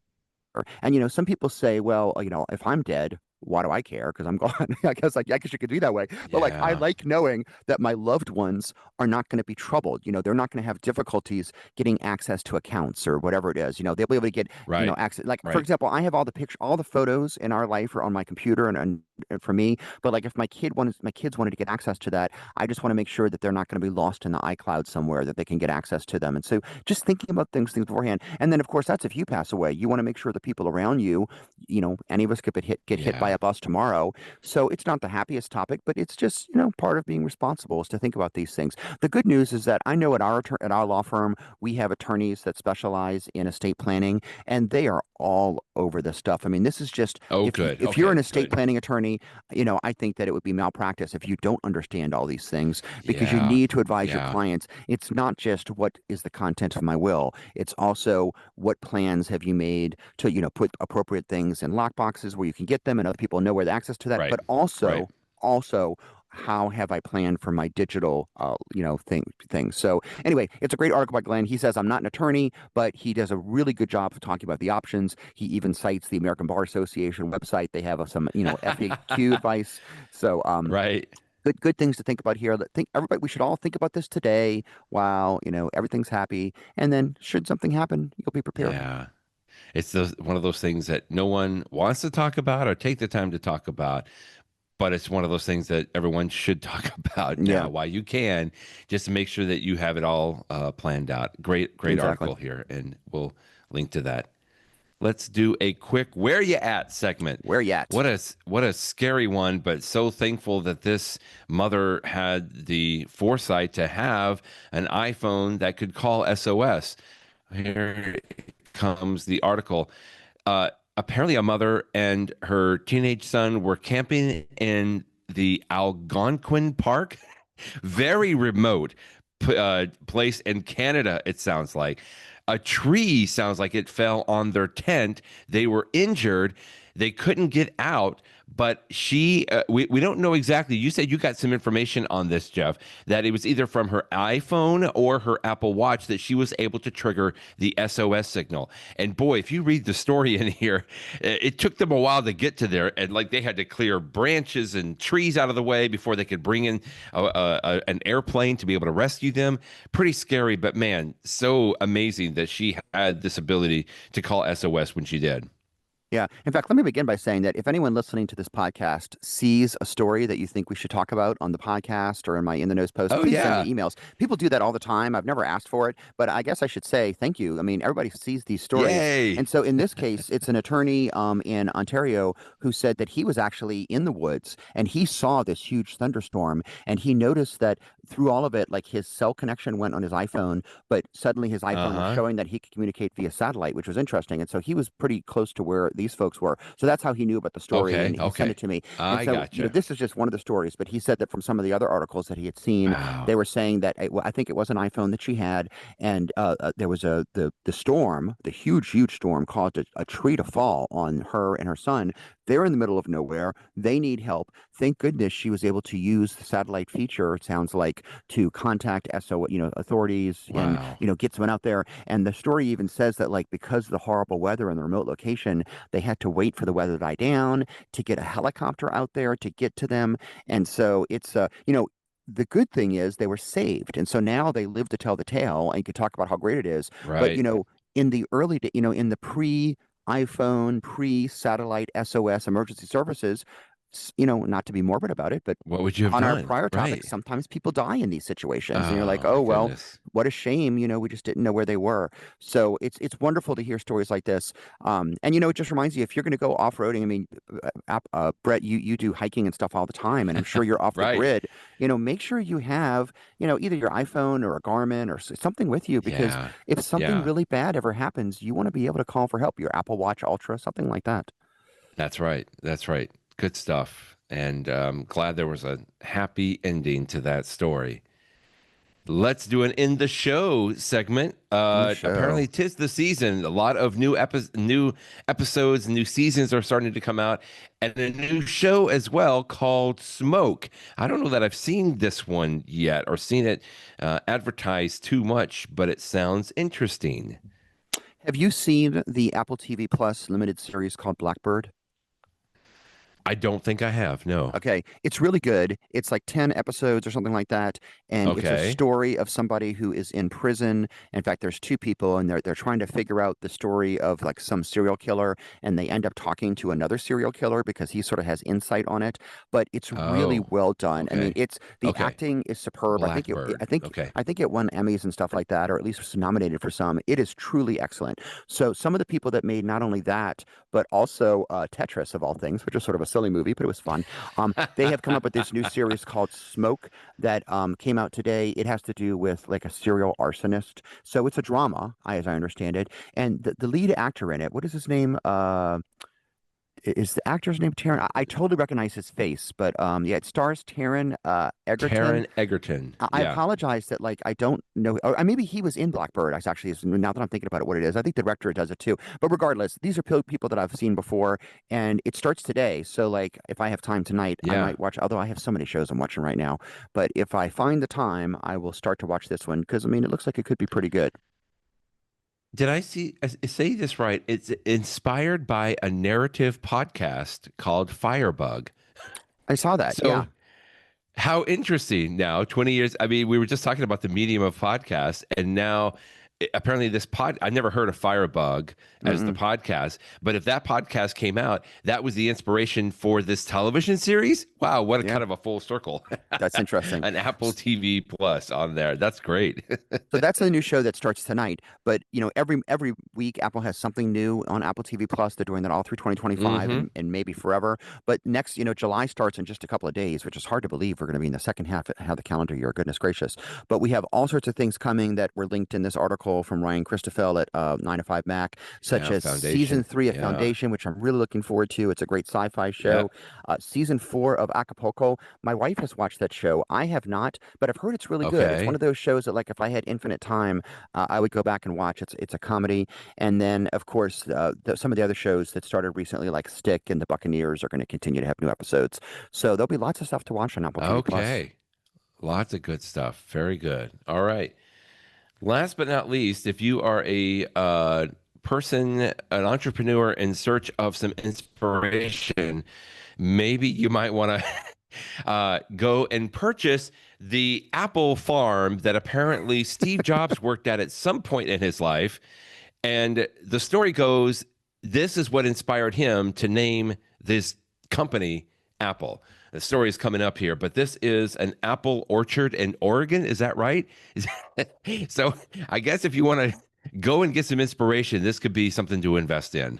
And some people say, well, if I'm dead, why do I care? Because I'm gone. I guess you could be that way. But like, I Yeah. like knowing that my loved ones are not going to be troubled. They're not going to have difficulties getting access to accounts or whatever it is. They'll be able to get, Right. access. Like, for Right. example, I have all the photos in our life are on my computer, and for me. But like, if my kids wanted to get access to that, I just want to make sure that they're not going to be lost in the iCloud somewhere, that they can get access to them. And so, just thinking about things beforehand. And then, of course, that's if you pass away. You want to make sure the people around you, any of us could get hit by Yeah. a bus tomorrow. So it's not the happiest topic, but it's just, part of being responsible is to think about these things. The good news is that I know at our law firm, we have attorneys that specialize in estate planning, and they are all over this stuff. I mean, this is just, Oh, if good. if you're an Okay. estate Good. planning attorney, I think that it would be malpractice if you don't understand all these things, because you Yeah. need to advise your Yeah. clients. It's not just what is the content of my will. It's also what plans have you made to, put appropriate things in lock boxes where you can get them and other people know where the access to that, Right. but Right. also how have I planned for my digital, things. So anyway, it's a great article by Glenn. He says, I'm not an attorney, but he does a really good job of talking about the options. He even cites the American Bar Association website. They have some, FAQ advice. So, Right. good things to think about here. We should all think about this today while, everything's happy. And then should something happen, you'll be prepared. Yeah. It's one of those things that no one wants to talk about or take the time to talk about, but it's one of those things that everyone should talk about Yeah, now while you can, just to make sure that you have it all planned out. Great exactly. article here, and we'll link to that. Let's do a quick "Where You At" segment. Where you at? What a scary one, but so thankful that this mother had the foresight to have an iPhone that could call SOS. Here comes the article. Apparently, a mother and her teenage son were camping in the Algonquin Park, very remote place in Canada, it sounds like. A tree sounds like it fell on their tent. They were injured. They couldn't get out, but we don't know exactly. You said you got some information on this, Jeff, that it was either from her iPhone or her Apple Watch that she was able to trigger the SOS signal. And boy, if you read the story in here, it took them a while to get to there. And like they had to clear branches and trees out of the way before they could bring in an airplane to be able to rescue them. Pretty scary, but man, so amazing that she had this ability to call SOS when she did. Yeah. In fact, let me begin by saying that if anyone listening to this podcast sees a story that you think we should talk about on the podcast or in my In the Nose post, Oh, please send yeah. me emails. People do that all the time. I've never asked for it, but I guess I should say thank you. I mean, everybody sees these stories. Yay. And so in this case, it's an attorney in Ontario who said that he was actually in the woods and he saw this huge thunderstorm, and he noticed that through all of it, like his cell connection went on his iPhone, but suddenly his iPhone was Uh-huh. showing that he could communicate via satellite, which was interesting. And so he was pretty close to where these folks were. So that's how he knew about the story, Okay. and he sent it Okay. to me. And I so, gotcha. this is just one of the stories, but he said that from some of the other articles that he had seen, Wow. they were saying that I think it was an iPhone that she had, and there was the storm, the huge storm caused a tree to fall on her and her son. They're in the middle of nowhere. They need help. Thank goodness she was able to use the satellite feature, it sounds like, to contact authorities, and, Wow. get someone out there. And the story even says that, like, because of the horrible weather in the remote location, they had to wait for the weather to die down to get a helicopter out there to get to them. And so it's, the good thing is they were saved. And so now they live to tell the tale and could talk about how great it is. But, Right. in the early, in the pre iPhone pre-satellite SOS emergency services, not to be morbid about it, but What would you have on our done? prior topic, Right. sometimes people die in these situations, and you're like, Oh oh my well, goodness. what a shame, we just didn't know where they were. So it's wonderful to hear stories like this. And it just reminds you, if you're going to go off-roading, I mean, Brett, you do hiking and stuff all the time, and I'm sure you're off the Right. grid. Make sure you have, either your iPhone or a Garmin or something with you, because Yeah. if something Yeah. really bad ever happens, you want to be able to call for help. Your Apple Watch Ultra, something like that. That's right. That's right. Good stuff. And glad there was a happy ending to that story. Let's do an in the show segment. In the show. Apparently, 'tis the season. A lot of new episodes, new seasons are starting to come out, and a new show as well called Smoke. I don't know that I've seen this one yet or seen it advertised too much, but it sounds interesting. Have you seen the Apple TV Plus limited series called Blackbird? I don't think I have. No. Okay, it's really good. It's like 10 episodes or something like that, and it's a Okay. story of somebody who is in prison. In fact, there's two people, and they're trying to figure out the story of like some serial killer, and they end up talking to another serial killer because he sort of has insight on it. But it's really Oh. well done. I mean, Okay. it's the Okay. acting is superb. I think it, I Blackbird. think Okay. I think it won Emmys and stuff like that, or at least was nominated for some. It is truly excellent. So some of the people that made not only that, but also Tetris of all things, which is sort of a silly movie, but it was fun. They have come up with this new series called Smoke that came out today. It has to do with like a serial arsonist. So it's a drama, as I understand it. And the lead actor in it, what is his name? Is the actor's name Taron? I totally recognize his face, but yeah, it stars Taron Egerton. Taron Egerton. I Yeah. apologize that like I don't know, or maybe he was in Blackbird. I actually is now that I'm thinking about it, what it is. I think the director does it too. But regardless, these are people that I've seen before, and it starts today. So like, if I have time tonight, I Yeah. might watch. Although I have so many shows I'm watching right now, but if I find the time, I will start to watch this one because I mean, it looks like it could be pretty good. Did say this right? It's inspired by a narrative podcast called Firebug. I saw that. Yeah. So how interesting now, 20 years. I mean, we were just talking about the medium of podcasts, and now apparently this I never heard of Firebug as the Mm-mm. podcast, but if that podcast came out, that was the inspiration for this television series. Wow, what a Yeah. kind of a full circle. That's interesting. An Apple TV Plus on there. That's great. So that's a new show that starts tonight. But every week Apple has something new on Apple TV Plus. They're doing that all through 2025 Hmm. and maybe forever. But next, July starts in just a couple of days, which is hard to believe. We're going to be in the second half of the calendar year. Goodness gracious! But we have all sorts of things coming that were linked in this article from Ryan Christoffel at 9 to 5 Mac, such Yeah, as season Foundation. 3 of Yeah. Foundation, which I'm really looking forward to. It's a great sci-fi Yeah. show. Season 4 of Acapulco. My wife has watched that show. I have not, but I've heard it's really good. It's one Okay. of those shows that, like, if I had infinite time, I would go back and watch. It's a comedy, and then of course some of the other shows that started recently, like Stick and The Buccaneers, are going to continue to have new episodes. So there'll be lots of stuff to watch on Apple TV Plus. Okay. Lots of good stuff. Very good. All right. Last but not least, if you are a person, an entrepreneur in search of some inspiration, maybe you might want to go and purchase the Apple farm that apparently Steve Jobs worked at some point in his life. And the story goes, this is what inspired him to name this company Apple. The story is coming up here, but this is an apple orchard in Oregon. Is that right? So I guess if you want to go and get some inspiration, this could be something to invest in.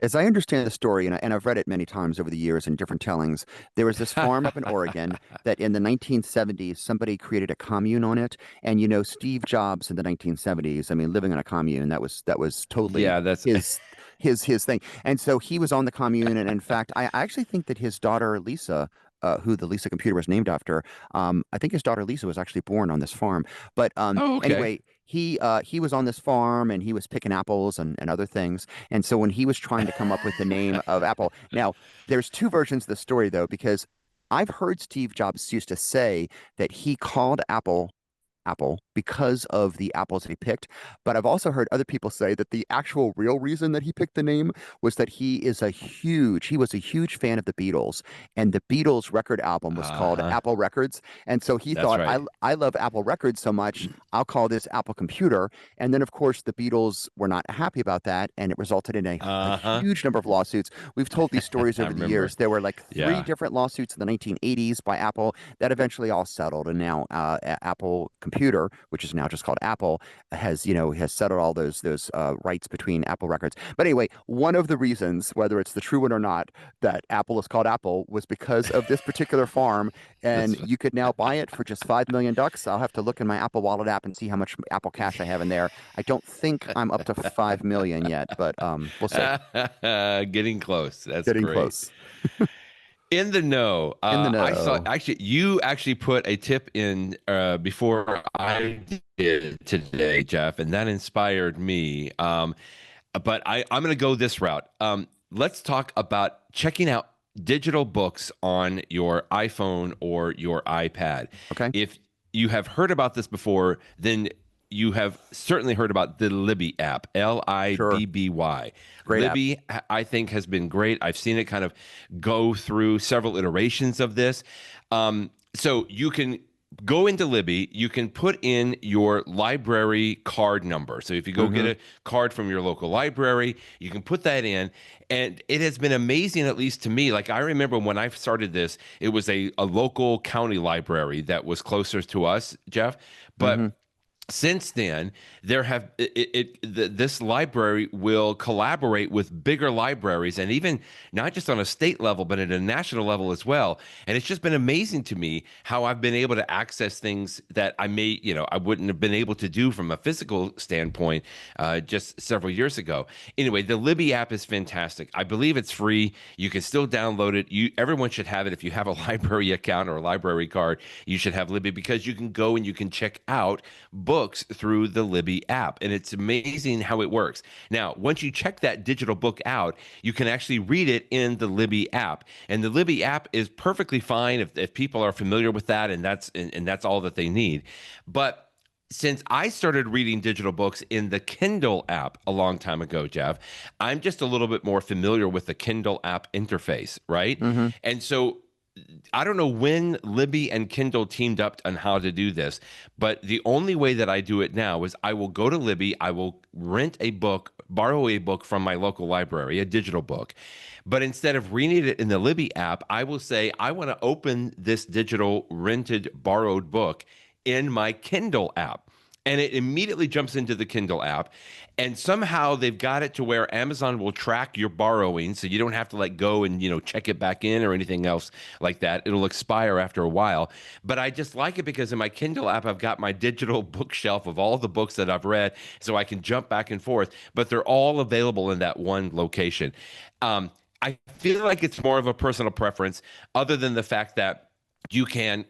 As I understand the story, and I've read it many times over the years in different tellings, there was this farm up in Oregon that in the 1970s, somebody created a commune on it. And Steve Jobs in the 1970s, I mean, living on a commune, that was totally Yeah, that's his thing. And so he was on the commune. And in fact, I actually think that his daughter, Lisa, who the Lisa computer was named after, I think his daughter Lisa was actually born on this farm. But oh, okay. anyway, he was on this farm and he was picking apples and other things. And so when he was trying to come up with the name of Apple, now there's two versions of the story though, because I've heard Steve Jobs used to say that he called Apple because of the apples that he picked. But I've also heard other people say that the actual real reason that he picked the name was that he was a huge fan of the Beatles, and the Beatles record album was called Uh-huh. Apple Records. And so he That's thought, right. I love Apple Records so much, I'll call this Apple Computer. And then, of course, the Beatles were not happy about that, and it resulted in a Uh-huh. huge number of lawsuits. We've told these stories I over the remember. years. There were like three Yeah. different lawsuits in the 1980s by Apple that eventually all settled, and now Apple Computer, which is now just called Apple, has settled all those rights between Apple Records. But anyway, one of the reasons, whether it's the true one or not, that Apple is called Apple was because of this particular farm, and That's you could now buy it for just $5 million. I'll have to look in my Apple Wallet app and see how much Apple Cash I have in there. I don't think I'm up to 5 million yet, but we'll see. getting close. That's Getting great. close. In the know. In the I saw know. actually you actually put a tip in before I did today, Jeff, and that inspired me. But I'm going to go this route. Let's talk about checking out digital books on your iPhone or your iPad. Okay. If you have heard about this before, then you have certainly heard about the Libby app, Sure. Libby. Great app. Libby, I think, has been great. I've seen it kind of go through several iterations of this. So you can go into Libby, you can put in your library card number. So if you go get a card from your local library, you can put that in. And it has been amazing, at least to me. Like I remember when I started this, it was a local county library that was closer to us, Jeff. But since then, there have this library will collaborate with bigger libraries, and even not just on a state level, but at a national level as well. And it's just been amazing to me how I've been able to access things that I wouldn't have been able to do from a physical standpoint just several years ago. Anyway, the Libby app is fantastic. I believe it's free. You can still download it. Everyone should have it. If you have a library account or a library card, you should have Libby because you can go and you can check out books through the Libby app. And it's amazing how it works. Now, once you check that digital book out, you can actually read it in the Libby app. And the Libby app is perfectly fine if people are familiar with that, and that's all that they need. But since I started reading digital books in the Kindle app a long time ago, Jeff, I'm just a little bit more familiar with the Kindle app interface, right? And so I don't know when Libby and Kindle teamed up on how to do this, but the only way that I do it now is I will go to Libby, I will rent a book, borrow a book from my local library, a digital book. But instead of reading it in the Libby app, I will say, I want to open this digital rented borrowed book in my Kindle app. And it immediately jumps into the Kindle app. And somehow they've got it to where Amazon will track your borrowing, so you don't have to go and check it back in or anything else like that. It'll expire after a while. But I just like it because in my Kindle app, I've got my digital bookshelf of all the books that I've read, so I can jump back and forth. But they're all available in that one location. I feel like it's more of a personal preference, other than the fact that you can,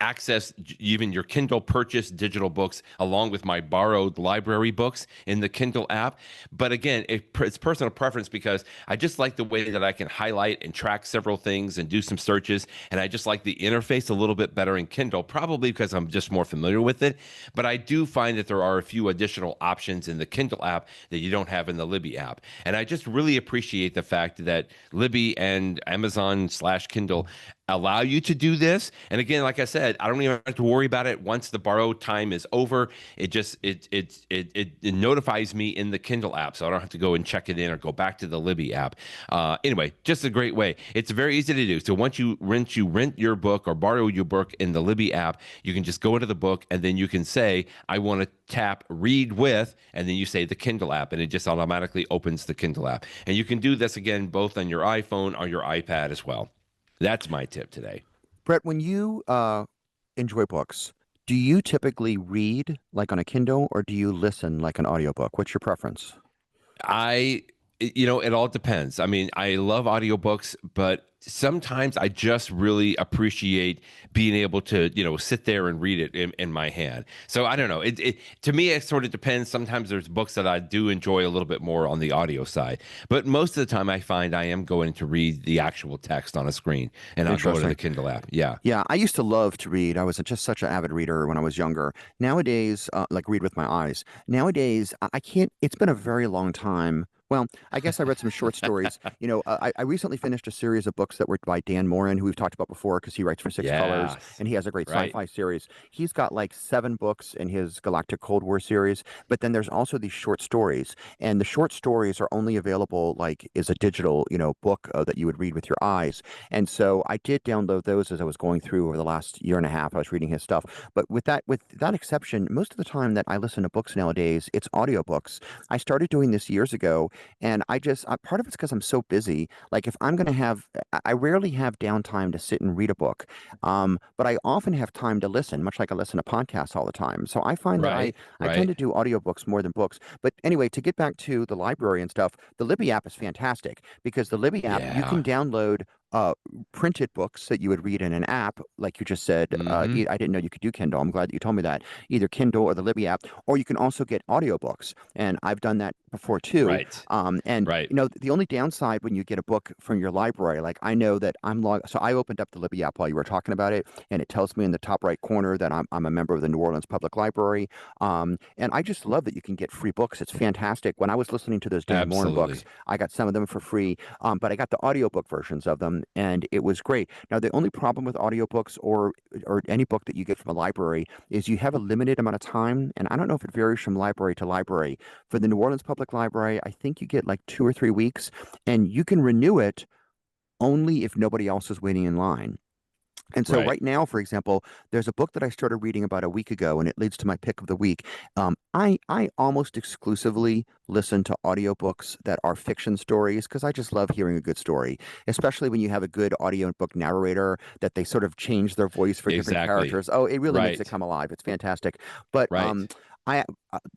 access even your Kindle purchased digital books along with my borrowed library books in the Kindle app. But again, it's personal preference because I just like the way that I can highlight and track several things and do some searches. And I just like the interface a little bit better in Kindle, probably because I'm just more familiar with it. But I do find that there are a few additional options in the Kindle app that you don't have in the Libby app. And I just really appreciate the fact that Libby and Amazon/Kindle allow you to do this. And again, like I said, I don't even have to worry about it once the borrow time is over. It notifies me in the Kindle app, so I don't have to go and check it in or go back to the Libby app. Anyway, just a great way. It's very easy to do. So once you rent your book or borrow your book in the Libby app, you can just go into the book and then you can say, I want to tap read with, and then you say the Kindle app, and it just automatically opens the Kindle app. And you can do this again both on your iPhone or your iPad as well. That's my tip today. Brett, when you enjoy books, do you typically read like on a Kindle or do you listen like an audiobook? What's your preference? I It all depends. I mean, I love audiobooks, but sometimes I just really appreciate being able to, sit there and read it in my hand. So I don't know. To me, it sort of depends. Sometimes there's books that I do enjoy a little bit more on the audio side, but most of the time I find I am going to read the actual text on a screen, and I'll go to the Interesting. Kindle app. Yeah. Yeah, I used to love to read. I was just such an avid reader when I was younger. Nowadays, like read with my eyes. Nowadays, I can't. It's been a very long time. Well, I guess I read some short stories. I recently finished a series of books that were by Dan Moren, who we've talked about before because he writes for Six Colors Yes. and he has a great Right. sci-fi series. He's got like 7 books in his Galactic Cold War series, but then there's also these short stories, and the short stories are only available like as a digital, book that you would read with your eyes. And so I did download those as I was going through over the last year and a half. I was reading his stuff. But with that exception, most of the time that I listen to books nowadays, it's audiobooks. I started doing this years ago, and part of it's because I'm so busy. Like if I'm going to have, I rarely have downtime to sit and read a book. But I often have time to listen, much like I listen to podcasts all the time. So I find that I Right. I tend Right. to do audiobooks more than books. But anyway, to get back to the library and stuff, the Libby app is fantastic because the Libby app, you Yeah. can download uh, printed books that you would read in an app, like you just said. Mm-hmm. I didn't know you could do Kindle. I'm glad that you told me that. Either Kindle or the Libby app, or you can also get audiobooks. And I've done that before too. Right. And Right. the only downside when you get a book from your library, like I know that so I opened up the Libby app while you were talking about it, and it tells me in the top right corner that I'm a member of the New Orleans Public Library. And I just love that you can get free books. It's fantastic. When I was listening to those Dan Moren books, Absolutely. I got some of them for free, but I got the audiobook versions of them, and it was great. Now, the only problem with audiobooks or any book that you get from a library is you have a limited amount of time, and I don't know if it varies from library to library. For the New Orleans Public Library, I think you get like 2 or 3 weeks, and you can renew it only if nobody else is waiting in line. And so Right. right now, for example, there's a book that I started reading about a week ago, and it leads to my pick of the week. I almost exclusively listen to audiobooks that are fiction stories because I just love hearing a good story, especially when you have a good audiobook narrator that they sort of change their voice for different Exactly. characters. Oh, it really makes it Right. come alive. It's fantastic. But Right. I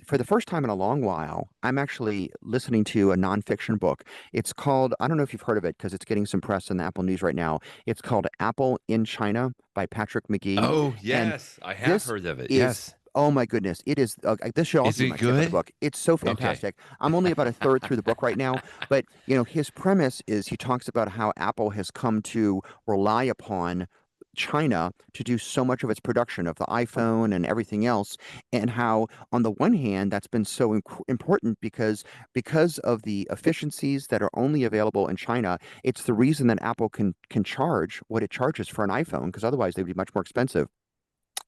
for the first time in a long while, I'm actually listening to a nonfiction book. It's called, I don't know if you've heard of it because it's getting some press in the Apple News right now. It's called Apple in China by Patrick McGee. Oh, And yes. I have this heard of it. is, Yes. oh my goodness, it is, this should Is also be it my tip of the good? book. It's so Okay. fantastic. I'm only about a third through the book right now, but his premise is he talks about how Apple has come to rely upon China to do so much of its production of the iPhone and everything else, and how on the one hand that's been so important because of the efficiencies that are only available in China. It's the reason that Apple can charge what it charges for an iPhone because otherwise they would be much more expensive.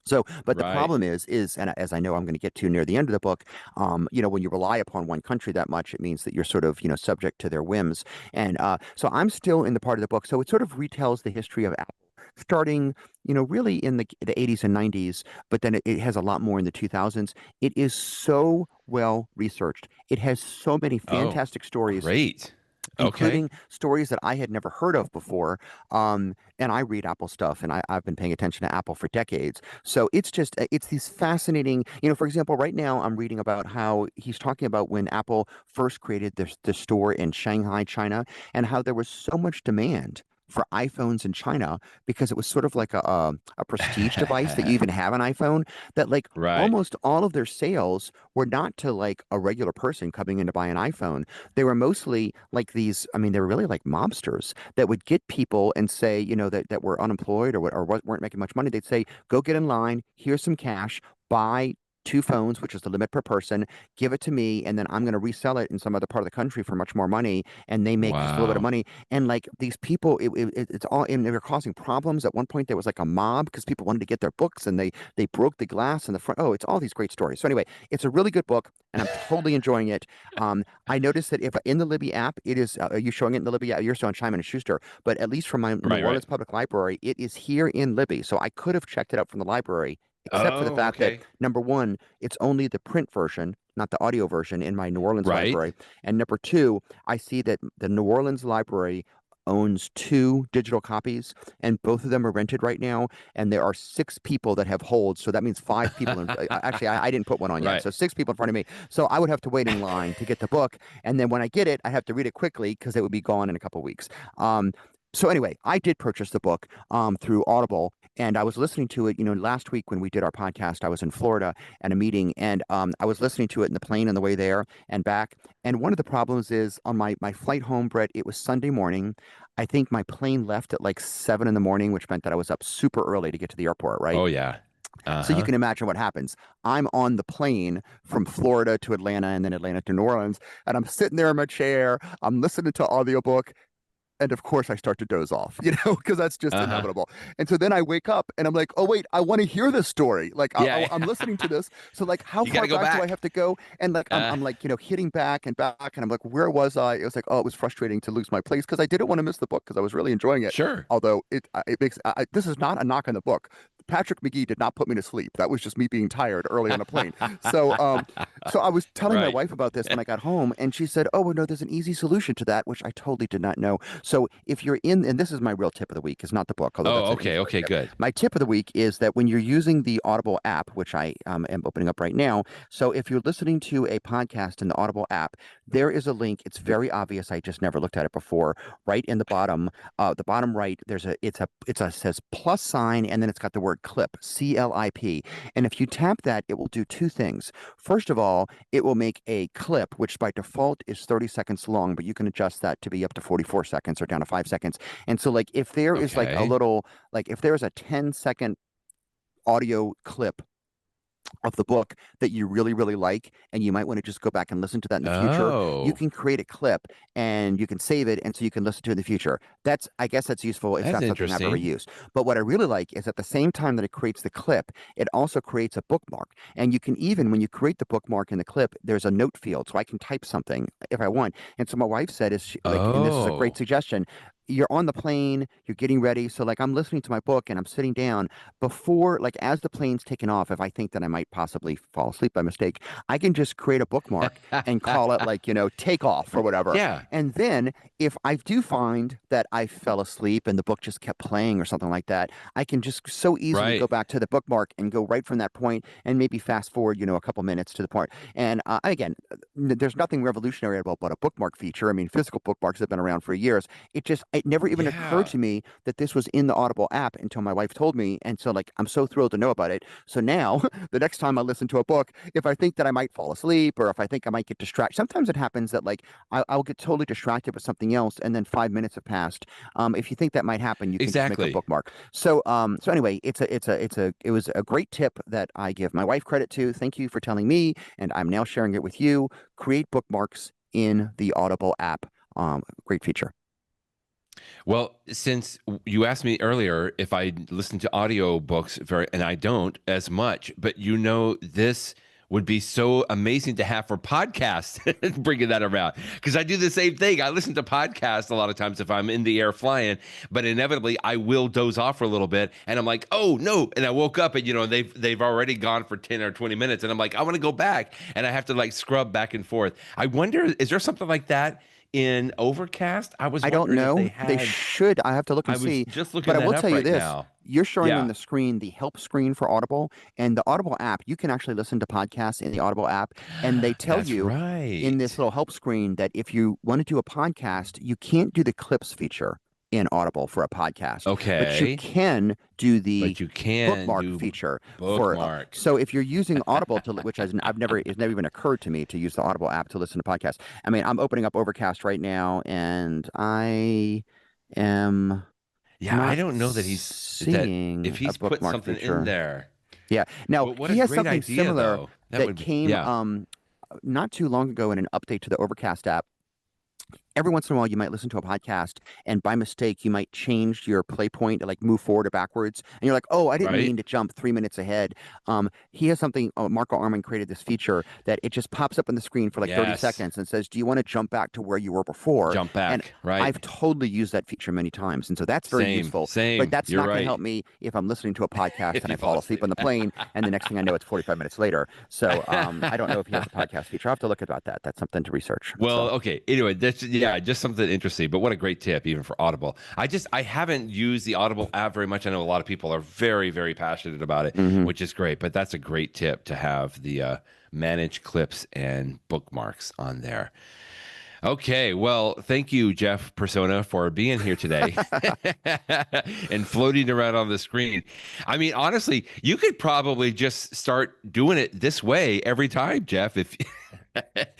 So, but the Right. problem is, and as I know I'm going to get to near the end of the book, when you rely upon one country that much, it means that you're sort of, subject to their whims. And so I'm still in the part of the book. So it sort of retells the history of Apple, starting, really in the 80s and 90s, but then it has a lot more in the 2000s. It is so well researched. It has so many Oh, fantastic stories, great. Okay. including stories that I had never heard of before. And I read Apple stuff, and I've been paying attention to Apple for decades. So it's these fascinating, for example, right now I'm reading about how he's talking about when Apple first created the store in Shanghai, China, and how there was so much demand for iPhones in China because it was sort of like a prestige device that you even have an iPhone, that like Right. almost all of their sales were not to like a regular person coming in to buy an iPhone. They were mostly like these, I mean, they were really like mobsters that would get people and say, that were unemployed or weren't making much money. They'd say, go get in line, here's some cash, buy 2 phones, which is the limit per person, give it to me, and then I'm going to resell it in some other part of the country for much more money. And they make just a little bit of Wow. money. And like these people, it's all, and they were causing problems. At one point, there was like a mob because people wanted to get their books and they broke the glass in the front. Oh, it's all these great stories. So anyway, it's a really good book, and I'm totally enjoying it. I noticed that if in the Libby app, it is, are you showing it in the Libby app? You're showing Simon and Schuster, but at least from my New Right. Right. Orleans Public Library, it is here in Libby. So I could have checked it out from the library, except for the Oh, fact that okay. number one, it's only the print version, not the audio version in my New Orleans Right. library. And number two, I see that the New Orleans library owns 2 digital copies, and both of them are rented right now. And there are 6 people that have holds, so that means 5 people. Actually, I didn't put one on yet, Right. so 6 people in front of me. So I would have to wait in line to get the book, and then when I get it, I have to read it quickly because it would be gone in a couple weeks. So anyway, I did purchase the book through Audible, and I was listening to it. Last week when we did our podcast, I was in Florida at a meeting, and I was listening to it in the plane on the way there and back. And one of the problems is on my flight home, Brett, it was Sunday morning. I think my plane left at like 7 in the morning, which meant that I was up super early to get to the airport, right? Oh yeah. So you Uh-huh. can imagine what happens. I'm on the plane from Florida to Atlanta and then Atlanta to New Orleans, and I'm sitting there in my chair. I'm listening to audiobook. And of course, I start to doze off, because that's just Uh-huh. inevitable. And so then I wake up and I'm like, oh, wait, I want to hear this story. Like, Yeah. I'm listening to this. So, like, how You got far to go back do I back. have to go? And like, Uh, I'm like, hitting back and back. And I'm like, where was I? It was like, oh, it was frustrating to lose my place because I didn't want to miss the book because I was really enjoying it. sure. Although it makes this is not a knock on the book. Patrick McGee did not put me to sleep. That was just me being tired early on a plane. So, so I was telling my Right. wife about this when I got home, and she said, "Oh, well, no, there's an easy solution to that," which I totally did not know. So if you're in, and this is my real tip of the week, is not the book, although Oh, that's an okay. excellent Okay, tip. good. My tip of the week is that when you're using the Audible app, which I am opening up right now, so if you're listening to a podcast in the Audible app, there is a link. It's very obvious. I just never looked at it before. Right in the bottom right, it says plus sign, and then it's got the word clip, CLIP. And if you tap that, it will do 2 things. First of all, it will make a clip, which by default is 30 seconds long, but you can adjust that to be up to 44 seconds or down to 5 seconds. And so, like, if there is like Okay. if there's a 10-second audio clip of the book that you really, really like, and you might want to just go back and listen to that in the future, you Oh, can create a clip and you can save it, and so you can listen to it in the future. I guess that's useful if that's that's something I've ever interesting. used. But what I really like is at the same time that it creates the clip, it also creates a bookmark. And you can even, when you create the bookmark in the clip, there's a note field, so I can type something if I want. And so my wife said, and this is a great Oh. suggestion. You're on the plane, you're getting ready. So, like, I'm listening to my book and I'm sitting down before, like, as the plane's taking off, if I think that I might possibly fall asleep by mistake, I can just create a bookmark and call it, like, take off or whatever. Yeah, And then if I do find that I fell asleep and the book just kept playing or something like that, I can just so easily go right. back to the bookmark and go right from that point and maybe fast forward, a couple minutes to the point. And again, there's nothing revolutionary about a bookmark feature. I mean, physical bookmarks have been around for years. It never even occurred Yeah. to me that this was in the Audible app until my wife told me. And so, like, I'm so thrilled to know about it. So now the next time I listen to a book, if I think that I might fall asleep or if I think I might get distracted, sometimes it happens that, like, I'll get totally distracted with something else and then 5 minutes have passed. If you think that might happen, you can just make a Exactly. bookmark. So anyway, it was a great tip that I give my wife credit to. Thank you for telling me, and I'm now sharing it with you. Create bookmarks in the Audible app. Great feature. Well, since you asked me earlier if I listen to audiobooks and I don't as much, but this would be so amazing to have for podcasts, bringing that around. Because I do the same thing. I listen to podcasts a lot of times if I'm in the air flying, but inevitably I will doze off for a little bit, and I'm like, oh no, and I woke up and they've already gone for 10 or 20 minutes, and I'm like, I want to go back, and I have to like scrub back and forth. I wonder, is there something like that in Overcast? I was I don't wondering if they know. They had. should. I have to look and I was see. just But looking I that will up tell you right this. now. You're showing on Yeah, the screen the help screen for Audible, and the Audible app, you can actually listen to podcasts in the Audible app, and they tell that's you in this right. little help screen that if you want to do a podcast, you can't do the clips feature in Audible for a podcast, but you Okay, can do the but you can bookmark do feature for bookmarks. so if you're using Audible which it's never even occurred to me to use the Audible app to listen to podcasts. I mean, I'm opening up Overcast right now, and I am Yeah, I not don't know that seeing if a he's put bookmark something in feature. there. Yeah. Now, But what a he has great something idea, similar though. That that would be, came yeah. not too long ago in an update to the Overcast app. Every once in a while you might listen to a podcast and by mistake you might change your play point to, like, move forward or backwards, and you're like, oh, I didn't Right? mean to jump 3 minutes ahead. He has something. Marco Arman created this feature that it just pops up on the screen for like 30 Yes. seconds and says, do you want to jump back to where you were before? Jump And back. Right. I've totally used that feature many times, and so that's very Same. useful. But Same. that's You're not going to right. help me if I'm listening to a podcast If and you I fall fall asleep asleep. on the plane, and the next thing I know, it's 45 minutes later. So I don't know if he has a podcast feature. I will have to look about that. That's something to research. Well, So okay. Anyway, yeah, just something interesting. But what a great tip, even for Audible. I haven't used the Audible app very much. I know a lot of people are very, very passionate about it, Hmm. which is great. But that's a great tip to have the manage clips and bookmarks on there. Okay, well, thank you, Jeff Persona, for being here today and floating around on the screen. I mean, honestly, you could probably just start doing it this way every time, Jeff. If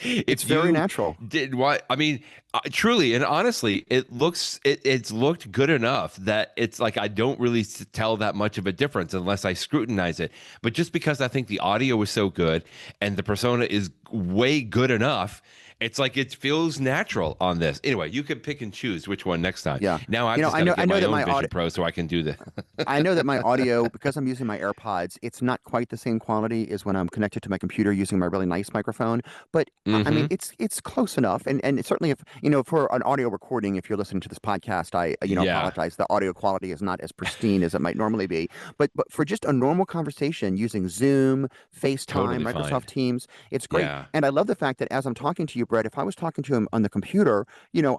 It's if very you natural. did what I mean, truly and honestly, it's looked good enough that it's like I don't really tell that much of a difference unless I scrutinize it. But just because I think the audio is so good and the persona is way good enough, it's like it feels natural on this. Anyway, you can pick and choose which one next time. Yeah. Now I've just got to I get know my that own my Vision audio, Pro so I can do the. I know that my audio, because I'm using my AirPods, it's not quite the same quality as when I'm connected to my computer using my really nice microphone. But I mean, Hmm. it's close enough. And it's certainly, if for an audio recording, if you're listening to this podcast, I Yeah, apologize. The audio quality is not as pristine as it might normally be. But for just a normal conversation using Zoom, FaceTime, totally Microsoft fine. Teams, it's great. Yeah, And I love the fact that as I'm talking to you, Brett, if I was talking to him on the computer,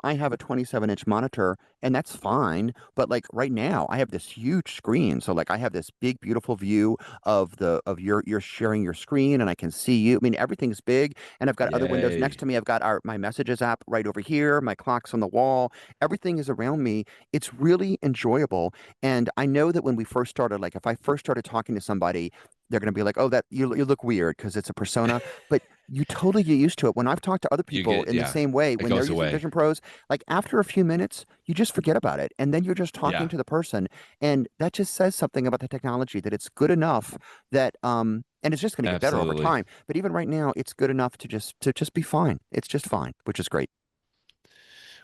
I have a 27-inch monitor, and that's fine. But like right now, I have this huge screen, so like I have this big, beautiful view of you're sharing your screen, and I can see you. I mean, everything's big, and I've got other windows next yay. to me. I've got my messages app right over here. My clock's on the wall. Everything is around me. It's really enjoyable, and I know that when we first started, like if I first started talking to somebody, they're going to be like, "Oh, that you look weird because it's a persona," but you totally get used to it. When I've talked to other You people get in the yeah, same way, it when they're goes using away. Vision Pros, like after a few minutes, you just forget about it. And then you're just talking Yeah, to the person. And that just says something about the technology that it's good enough that and it's just going to get better over absolutely. time. But even right now, it's good enough to just be fine. It's just fine, which is great.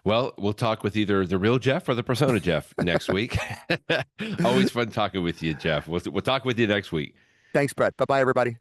Well, we'll talk with either the real Jeff or the persona Jeff next week. Always fun talking with you, Jeff. We'll talk with you next week. Thanks, Brett. Bye bye, everybody.